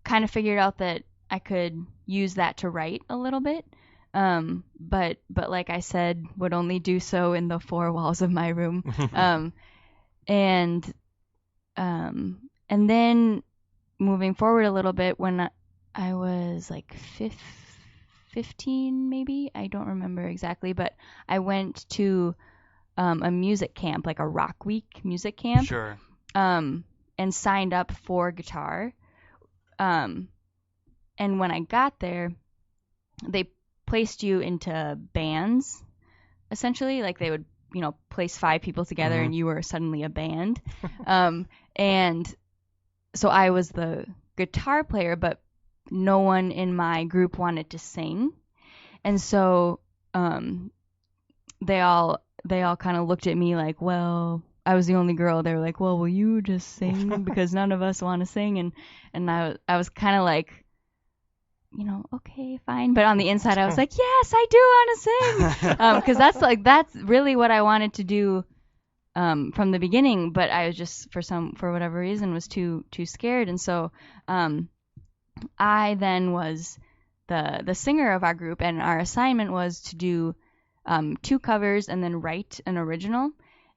kind of figured out that I could use that to write a little bit. But like I said, would only do so in the four walls of my room. And then moving forward a little bit, when I was like 15 maybe, I don't remember exactly, but I went to a music camp, like a Rock Week music camp. Sure. And signed up for guitar. And when I got there, they placed you into bands, essentially. Like they would, place 5 people together and you were suddenly a band. And so I was the guitar player, but no one in my group wanted to sing. And so they all kind of looked at me like, well, I was the only girl. They were like, well, will you just sing? Because none of us want to sing. And I was kind of like, okay, fine. But on the inside, I was like, yes, I do want to sing. Because that's really what I wanted to do from the beginning. But I was just, for whatever reason, was too scared. And so I then was the singer of our group, and our assignment was to do 2 covers and then write an original.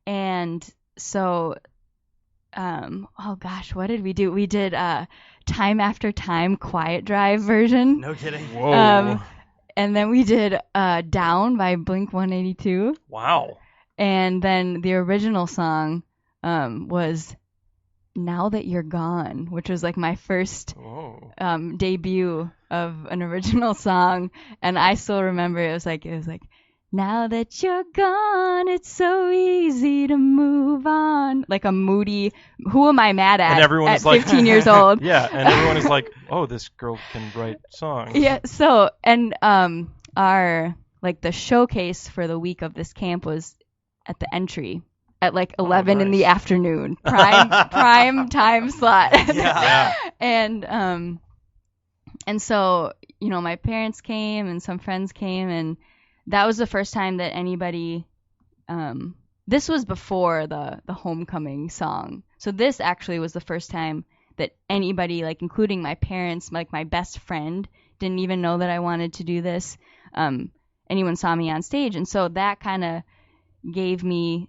And so, oh gosh, what did we do? We did Time After Time Quiet Drive version. No kidding. Whoa. And then we did Down by Blink-182. Wow. And then the original song was Now That You're Gone, which was like my first debut of an original song. And I still remember it was like, now that you're gone, it's so easy to move on. Like a moody, who am I mad at? And everyone at is like 15 years old. Yeah, and everyone is like, oh, this girl can write songs. Yeah, so, and our, like the showcase for the week of this camp was at the entry at like 11 in the afternoon. Prime time slot. Yeah. And so, my parents came and some friends came, and that was the first time that anybody, this was before the homecoming song. So this actually was the first time that anybody, like including my parents, like my best friend, didn't even know that I wanted to do this. Anyone saw me on stage. And so that kind of gave me,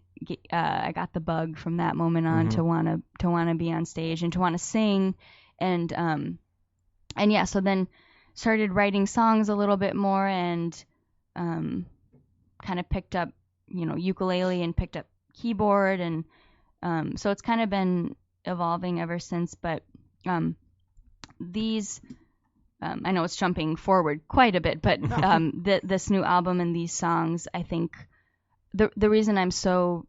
I got the bug from that moment on to want to be on stage and to want to sing. And yeah, so then started writing songs a little bit more, and kind of picked up, ukulele and picked up keyboard. And so it's kind of been evolving ever since. But these, I know it's jumping forward quite a bit, but this new album and these songs, I think the reason I'm so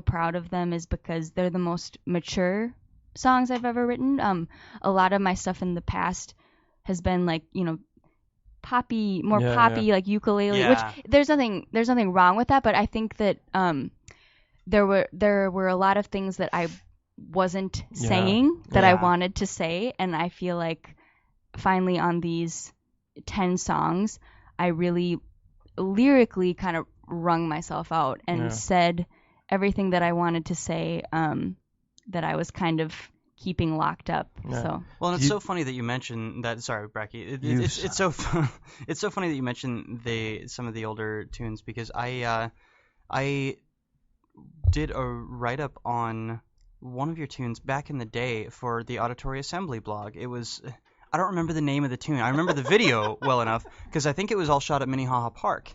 proud of them is because they're the most mature songs I've ever written. A lot of my stuff in the past has been like, poppy, like ukulele, which there's nothing wrong with that, but I think that there were a lot of things that I wasn't saying that I wanted to say, and I feel like finally on these 10 songs I really lyrically kind of wrung myself out and said everything that I wanted to say, that I was kind of keeping locked up. So well, and it's so funny that you mentioned that. Sorry, Bracky. It's so it's so funny that you mentioned some of the older tunes, because I did a write up on one of your tunes back in the day for the Auditory Assembly blog. It was I don't remember the name of the tune. I remember the video well enough because I think it was all shot at Minnehaha Park.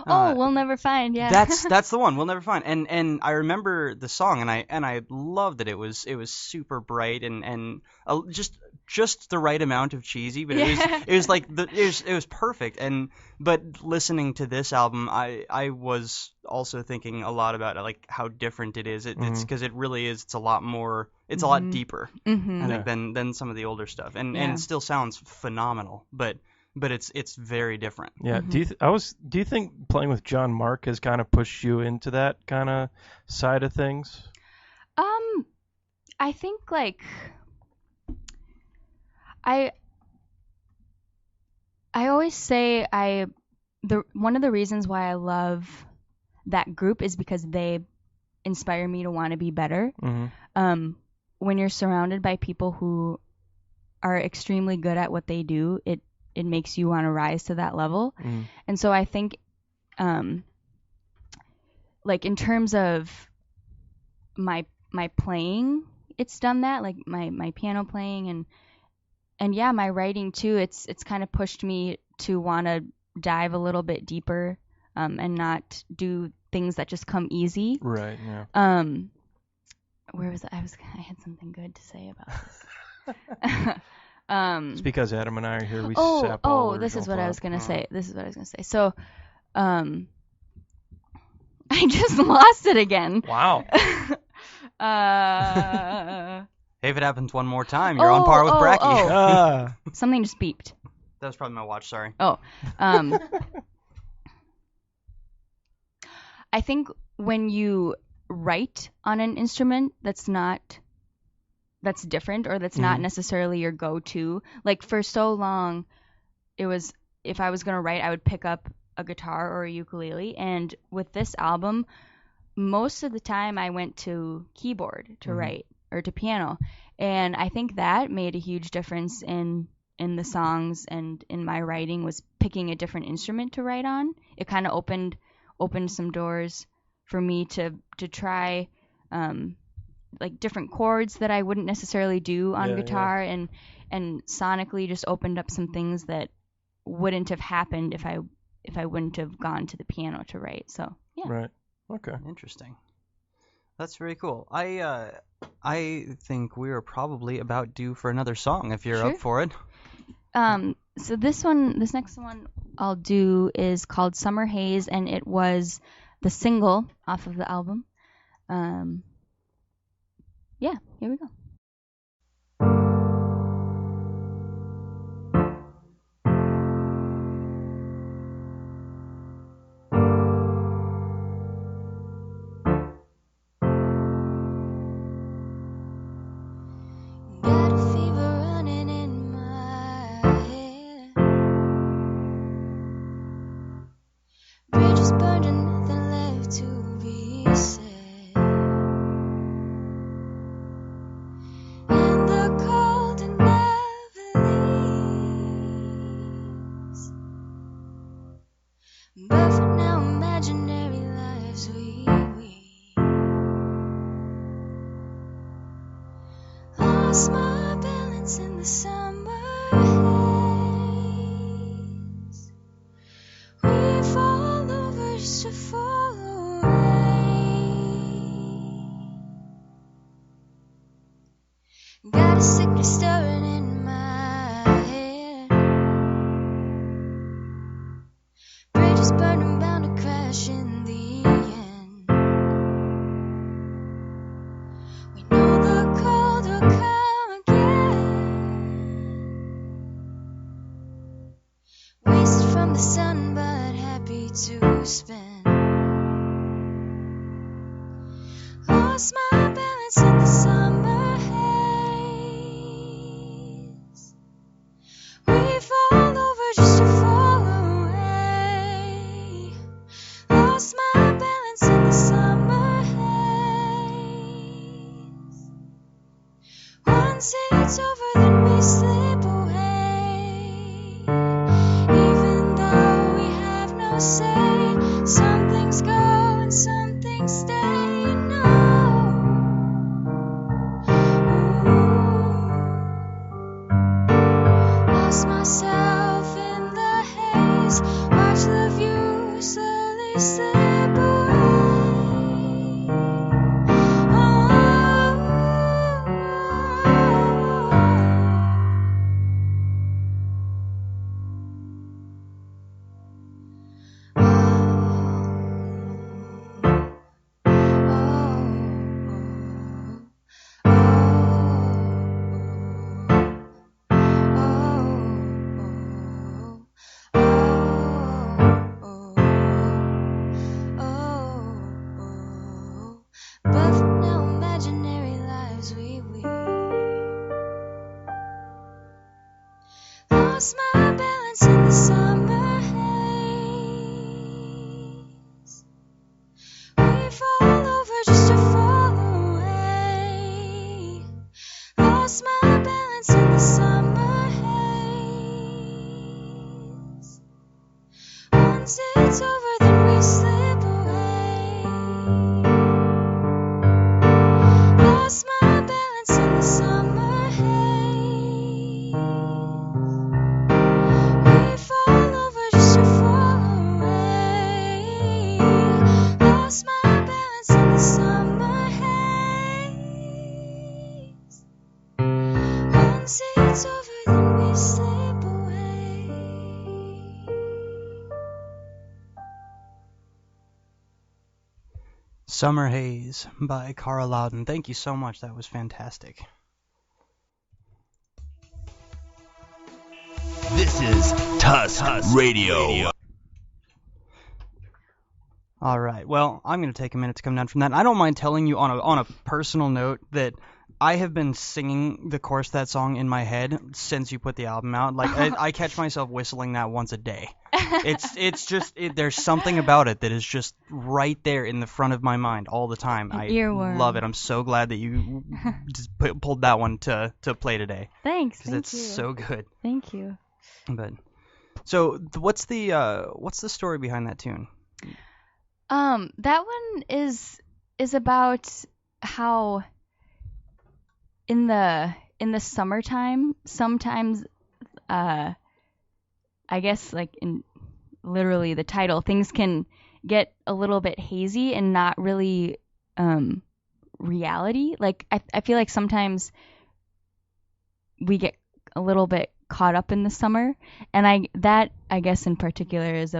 We'll never find. Yeah. That's the one. We'll never find. And I remember the song, and I loved it. It was super bright and just the right amount of cheesy, but it was like it was perfect. But listening to this album, I was also thinking a lot about like how different it is. It's because it really is. It's a lot more. It's a lot deeper. I think than some of the older stuff, and it still sounds phenomenal. But it's very different. Yeah. Do you think playing with John Mark has kind of pushed you into that kind of side of things? I think like I always say one of the reasons why I love that group is because they inspire me to want to be better. When you're surrounded by people who are extremely good at what they do, it makes you want to rise to that level. And so I think like in terms of my playing, it's done that, like my piano playing and yeah, my writing too. It's kind of pushed me to want to dive a little bit deeper and not do things that just come easy. Right. Yeah. Where was I had something good to say about this. It's because Adam and I are here. We sap all this is what I was gonna say. So, I just lost it again. Wow. Hey, if it happens one more time, you're on par with Bracky. Something just beeped. That was probably my watch. Sorry. I think when you write on an instrument that's different or that's not necessarily your go-to. Like for so long, it was if I was going to write, I would pick up a guitar or a ukulele. And with this album, most of the time I went to keyboard to write or to piano. And I think that made a huge difference in the songs and in my writing was picking a different instrument to write on. It kind of opened some doors for me to try like different chords that I wouldn't necessarily do on guitar and sonically just opened up some things that wouldn't have happened if I wouldn't have gone to the piano to write. So yeah. Right. Okay. Interesting. That's very cool. I think we are probably about due for another song if you're up for it. So this next one I'll do is called Summer Haze, and it was the single off of the album. Yeah, here we go. Got a fever running in my head. Bridges burned and nothing left to be said. And the cold it never leaves. But for now, imaginary lives we weave. Lost my balance in the summer haze. We fall over just to fall away. Got a sickness stirring in my head. Bridges burned and bound to crash in the end. We know the cold will come again. Wasted from the sun, but happy to spend. Lost my balance in the summer haze. We fall over just to fall away. Lost my balance in the summer haze. Once it's over, then we slip away. Even though we have no say, some things go and some things stay, you know. Summer Haze by Kara Laudon. Thank you so much. That was fantastic. This is Tusk Radio. All right. Well, I'm going to take a minute to come down from that. And I don't mind telling you on a personal note that I have been singing the chorus of that song in my head since you put the album out. Like I catch myself whistling that once a day. It's just there's something about it that is just right there in the front of my mind all the time. I earworm. love it. I'm so glad that you just pulled that one to play today. Thanks. Because Thank it's you. so good. Thank you. But so what's the story behind that tune? That one is about how in the summertime, sometimes, I guess like in literally the title, things can get a little bit hazy and not really reality. Like I feel like sometimes we get a little bit caught up in the summer, and I guess in particular is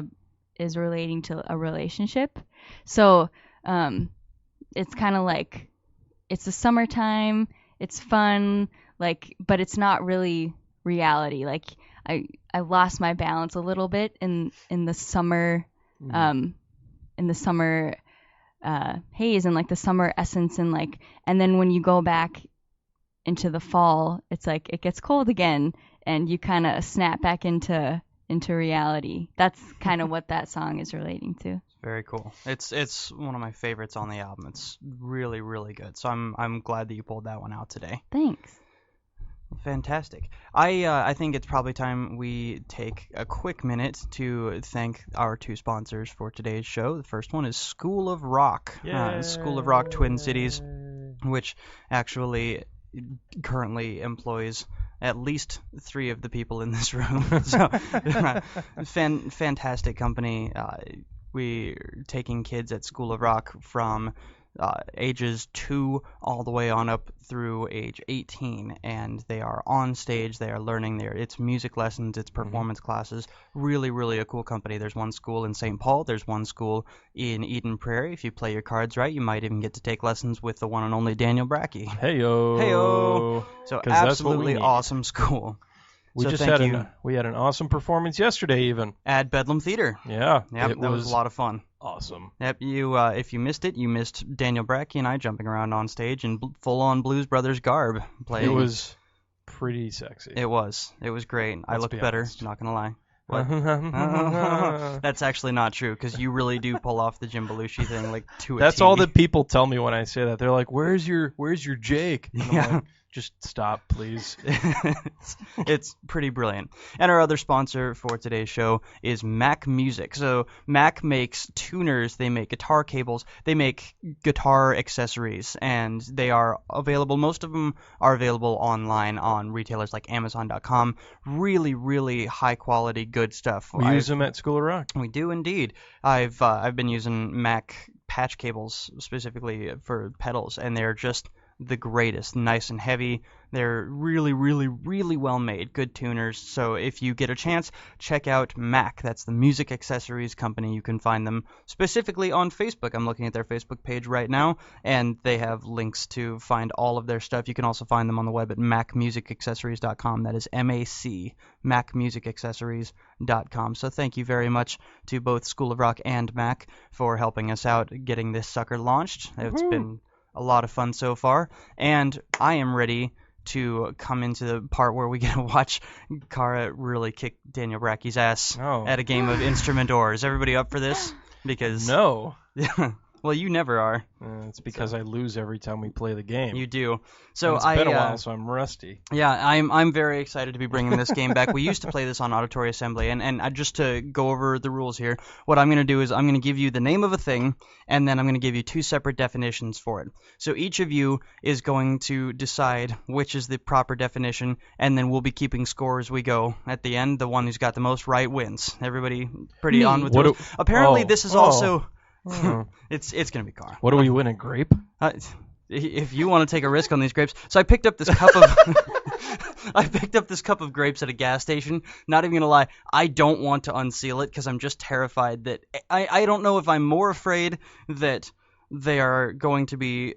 relating to a relationship. So it's kind of like it's the summertime, it's fun, like, but it's not really reality. Like I lost my balance a little bit in the summer haze and like the summer essence, and then when you go back into the fall, it's like it gets cold again and you kind of snap back into reality. That's kind of what that song is relating to. Very cool. It's one of my favorites on the album. It's really, really good. So I'm glad that you pulled that one out today. Thanks. Fantastic. I think it's probably time we take a quick minute to thank our two sponsors for today's show. The first one is School of Rock. School of Rock Twin Cities, which actually currently employs at least 3 of the people in this room. So fantastic company. We're taking kids at School of Rock from ages 2 all the way on up through age 18, and they are on stage, they are learning there. It's music lessons, it's performance classes. Really, really a cool company. There's one school in St. Paul, there's one school in Eden Prairie. If you play your cards right, you might even get to take lessons with the one and only Daniel Brackey. Heyo. So absolutely awesome school. We So just thank had you. we had an awesome performance yesterday even. At Bedlam Theater. Yeah. Yep, that was a lot of fun. Awesome. Yep, you if you missed it, you missed Daniel Brackey and I jumping around on stage in full-on Blues Brothers garb playing. It was pretty sexy. It was great. I Let's looked be better, honest. not gonna lie. What? That's actually not true, because you really do pull off the Jim Belushi thing like to a That's T. all that people tell me when I say that. They're like, "Where's your Jake?" And I'm Yeah. like, just stop, please. It's pretty brilliant. And our other sponsor for today's show is Mac Music. So Mac makes tuners, they make guitar cables, they make guitar accessories, and they are available. Most of them are available online on retailers like Amazon.com. Really, really high quality, good stuff. We use them at School of Rock. We do indeed. I've been using Mac patch cables specifically for pedals, and they're just the greatest. Nice and heavy. They're really, really, really well made. Good tuners. So if you get a chance, check out Mac. That's the music accessories company. You can find them specifically on Facebook. I'm looking at their Facebook page right now, and they have links to find all of their stuff. You can also find them on the web at macmusicaccessories.com. That is MAC, macmusicaccessories.com. So thank you very much to both School of Rock and Mac for helping us out getting this sucker launched. It's been a lot of fun so far, and I am ready to come into the part where we get to watch Kara really kick Daniel Brackey's ass at a game of Instrumentor. Is everybody up for this? Because No. well, you never are. It's because I lose every time we play the game. You do. So It's been a while, so I'm rusty. Yeah, I'm very excited to be bringing this game back. We used to play this on Auditory Assembly, and just to go over the rules here, what I'm going to do is I'm going to give you the name of a thing, and then I'm going to give you 2 separate definitions for it. So each of you is going to decide which is the proper definition, and then we'll be keeping score as we go. At the end, the one who's got the most right wins. Everybody pretty on with those? Apparently, this is also... it's going to be Kara. What do we win, a grape? If you want to take a risk on these grapes, so I picked up this cup of grapes at a gas station. Not even gonna lie, I don't want to unseal it because I'm just terrified that I don't know if I'm more afraid that they are going to be,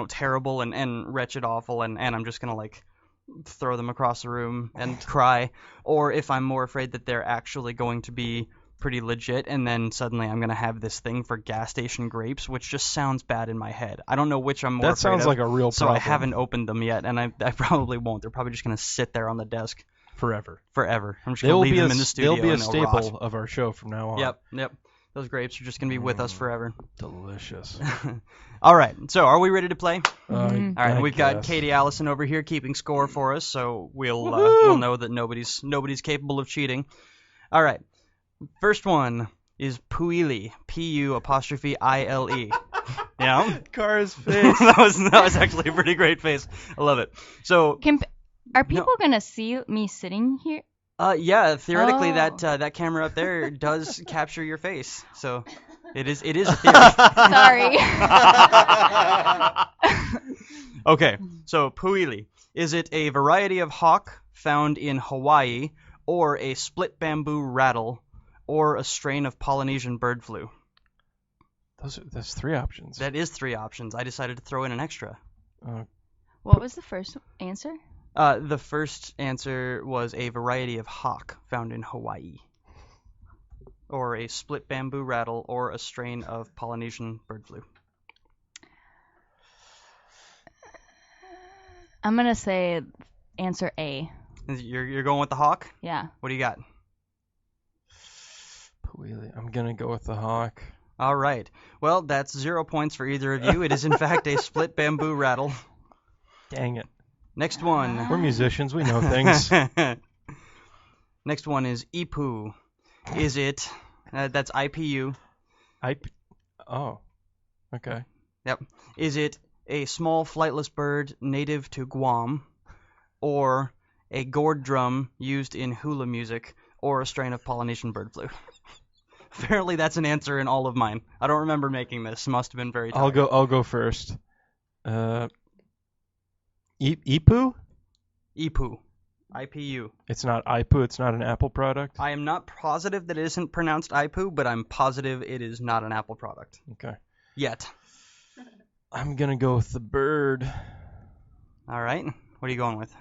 terrible and wretched, awful, and I'm just gonna like throw them across the room and cry, or if I'm more afraid that they're actually going to be pretty legit, and then suddenly I'm gonna have this thing for gas station grapes, which just sounds bad in my head. I don't know which I'm more That afraid sounds of, like a real so problem. I haven't opened them yet, and I probably won't. They're probably just gonna sit there on the desk Forever. I'm just gonna leave them in the studio. They'll be a and they'll staple rot. of our show from now on. Yep. Those grapes are just gonna be with us forever. Delicious. All right, so are we ready to play? All All right, we've got Katie Allison over here keeping score for us, so we'll know that nobody's capable of cheating. All right, first one is Puili, P-U''ILE. Yeah, Kara's face. that was actually a pretty great face. I love it. So, Are people gonna see me sitting here? yeah, theoretically Oh. that camera up there does capture your face, so it is a theory. Sorry. Okay, so Puili. Is it a variety of hawk found in Hawaii, or a split bamboo rattle, or a strain of Polynesian bird flu? That's 3 options. That is 3 options. I decided to throw in an extra. What was the first answer? The first answer was a variety of hawk found in Hawaii, or a split bamboo rattle, or a strain of Polynesian bird flu. I'm gonna say answer A. You're going with the hawk? Yeah. What do you got? Puili. I'm gonna go with the hawk. All right. Well, that's 0 points for either of you. It is in fact a split bamboo rattle. Dang it. Next one. We're musicians. We know things. Next one is Ipu. Is it? That's IPU. Oh. Okay. Yep. Is it a small flightless bird native to Guam, or a gourd drum used in hula music, or a strain of Polynesian bird flu? Apparently, that's an answer in all of mine. I don't remember making this. Must have been very tired. I'll go first. Ipu? Ipu. IPU. It's not Ipu. It's not an Apple product. I am not positive that it isn't pronounced IPU, but I'm positive it is not an Apple product. Okay. Yet. I'm gonna go with the bird. All right. What are you going with?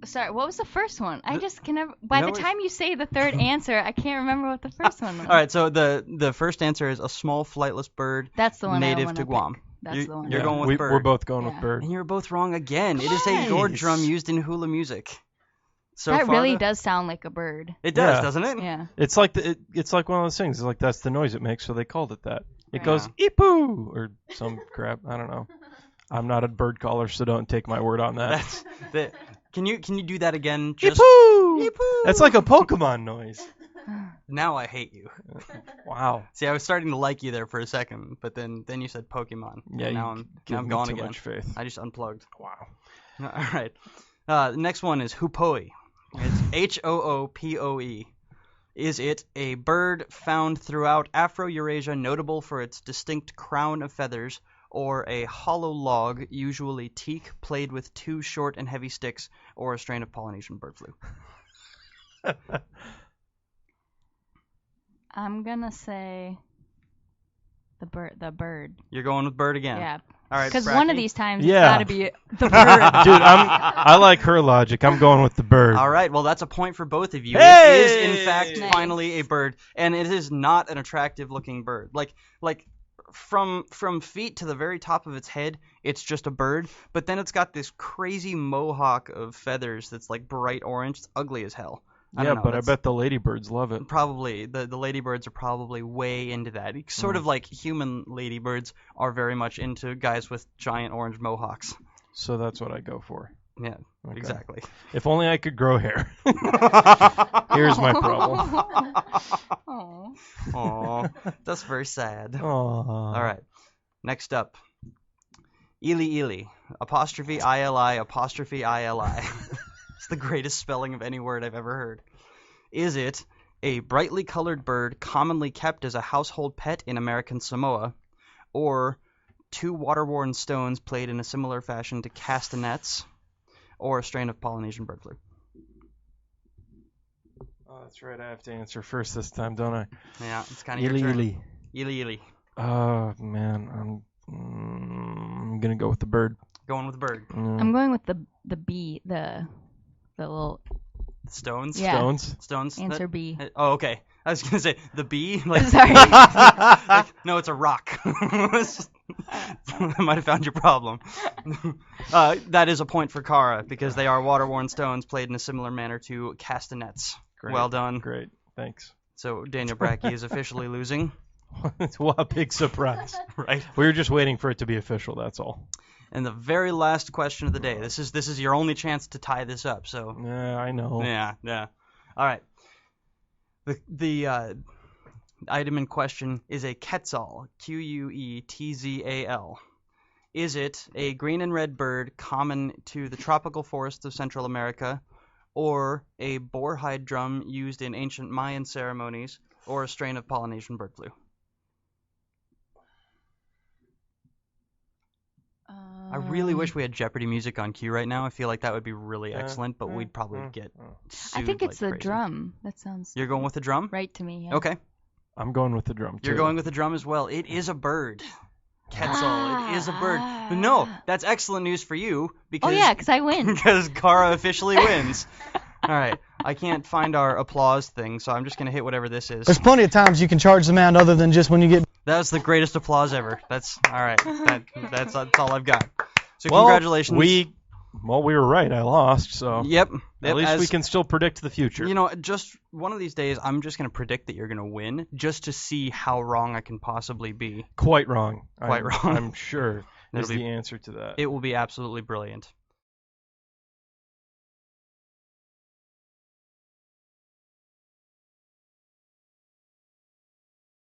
Sorry, what was the first one? I just can never. By No, the time you say the third answer, I can't remember what the first one was. All right. So the first answer is a small flightless bird That's the one I native wanna to Guam. pick. That's the one. You're going with bird. We're both going with Yeah. bird. And you're both wrong again. It is a gourd drum used in hula music. So that far, really does sound like a bird. It does, Yeah. doesn't it? Yeah. It's like it's like one of those things. It's like that's the noise it makes, so they called it that. It Right. goes Ipu or some crap. I don't know. I'm not a bird caller, so don't take my word on that. That's the. Can you do that again? Just Ipu! Ipu! That's like a Pokemon noise. Now I hate you. Wow. See, I was starting to like you there for a second, but then you said Pokemon. Yeah, And now give I'm me gone too again. much faith. I just unplugged. Wow. All right. The next one is Hupoi. It's Hoopoe. Is it a bird found throughout Afro-Eurasia, notable for its distinct crown of feathers, or a hollow log, usually teak, played with 2 short and heavy sticks, or a strain of Polynesian bird flu? I'm gonna say the bird. You're going with bird again. Yeah. All right. Because Bracky? one of these times Yeah. it's gotta be the bird. Dude, I like her logic. I'm going with the bird. All right. Well, that's a point for both of you. Hey! It is, in fact, Nice. finally a bird, and it is not an attractive-looking bird. Like from feet to the very top of its head, it's just a bird. But then it's got this crazy mohawk of feathers that's like bright orange. It's ugly as hell. I Yeah, don't know, but I that's- bet the ladybirds love it. Probably the ladybirds are probably way into that. Sort of like human ladybirds are very much into guys with giant orange mohawks. So that's what I go for. Yeah, Okay. exactly. If only I could grow hair. Here's my problem. Aw. Aw, that's very sad. Aww. All right. Next up, Ili, apostrophe ILI, apostrophe ILI. It's the greatest spelling of any word I've ever heard. Is it a brightly colored bird commonly kept as a household pet in American Samoa, or 2 water-worn stones played in a similar fashion to castanets, or a strain of Polynesian bird flu? Oh, that's right. I have to answer first this time, don't I? Yeah, it's kind of your turn. Ili. Ili. Man, I'm gonna go with the bird. Going with the bird. I'm going with the bee, the little Stones? Yeah. Stones? answer B. Oh, okay. I was going to say, the bee? Like, Sorry. like, no, it's a rock. I might have found your problem. That is a point for Kara, because they are water-worn stones played in a similar manner to castanets. Great. Well done. Great. Thanks. So Daniel Brackey is officially losing. What a big surprise. Right. We were just waiting for it to be official, that's all. And the very last question of the day. This is your only chance to tie this up. So Yeah, I know. yeah. All right. The item in question is a quetzal, Quetzal. Is it a green and red bird common to the tropical forests of Central America, or a boarhide drum used in ancient Mayan ceremonies, or a strain of Polynesian bird flu? I really wish we had Jeopardy music on cue right now. I feel like that would be really excellent, but we'd probably get sued I think it's like the crazy. drum. That sounds You're going with the drum? right to me. Yeah. Okay. I'm going with the drum, too. You're going with the drum as well. It is a bird. Quetzal. It is a bird. But no, that's excellent news for you, because Oh yeah, because I win. because Kara officially wins. All right. I can't find our applause thing, so I'm just going to hit whatever this is. There's plenty of times you can charge the man other than just when you get... That was the greatest applause ever. That's all right. That's all I've got. So Well, congratulations. we were right. I lost, so Yep. at least we can still predict the future. You know, just one of these days, I'm just going to predict that you're going to win, just to see how wrong I can possibly be. Quite wrong. Quite wrong. I'm sure It'll is be- the answer to that. It will be absolutely brilliant.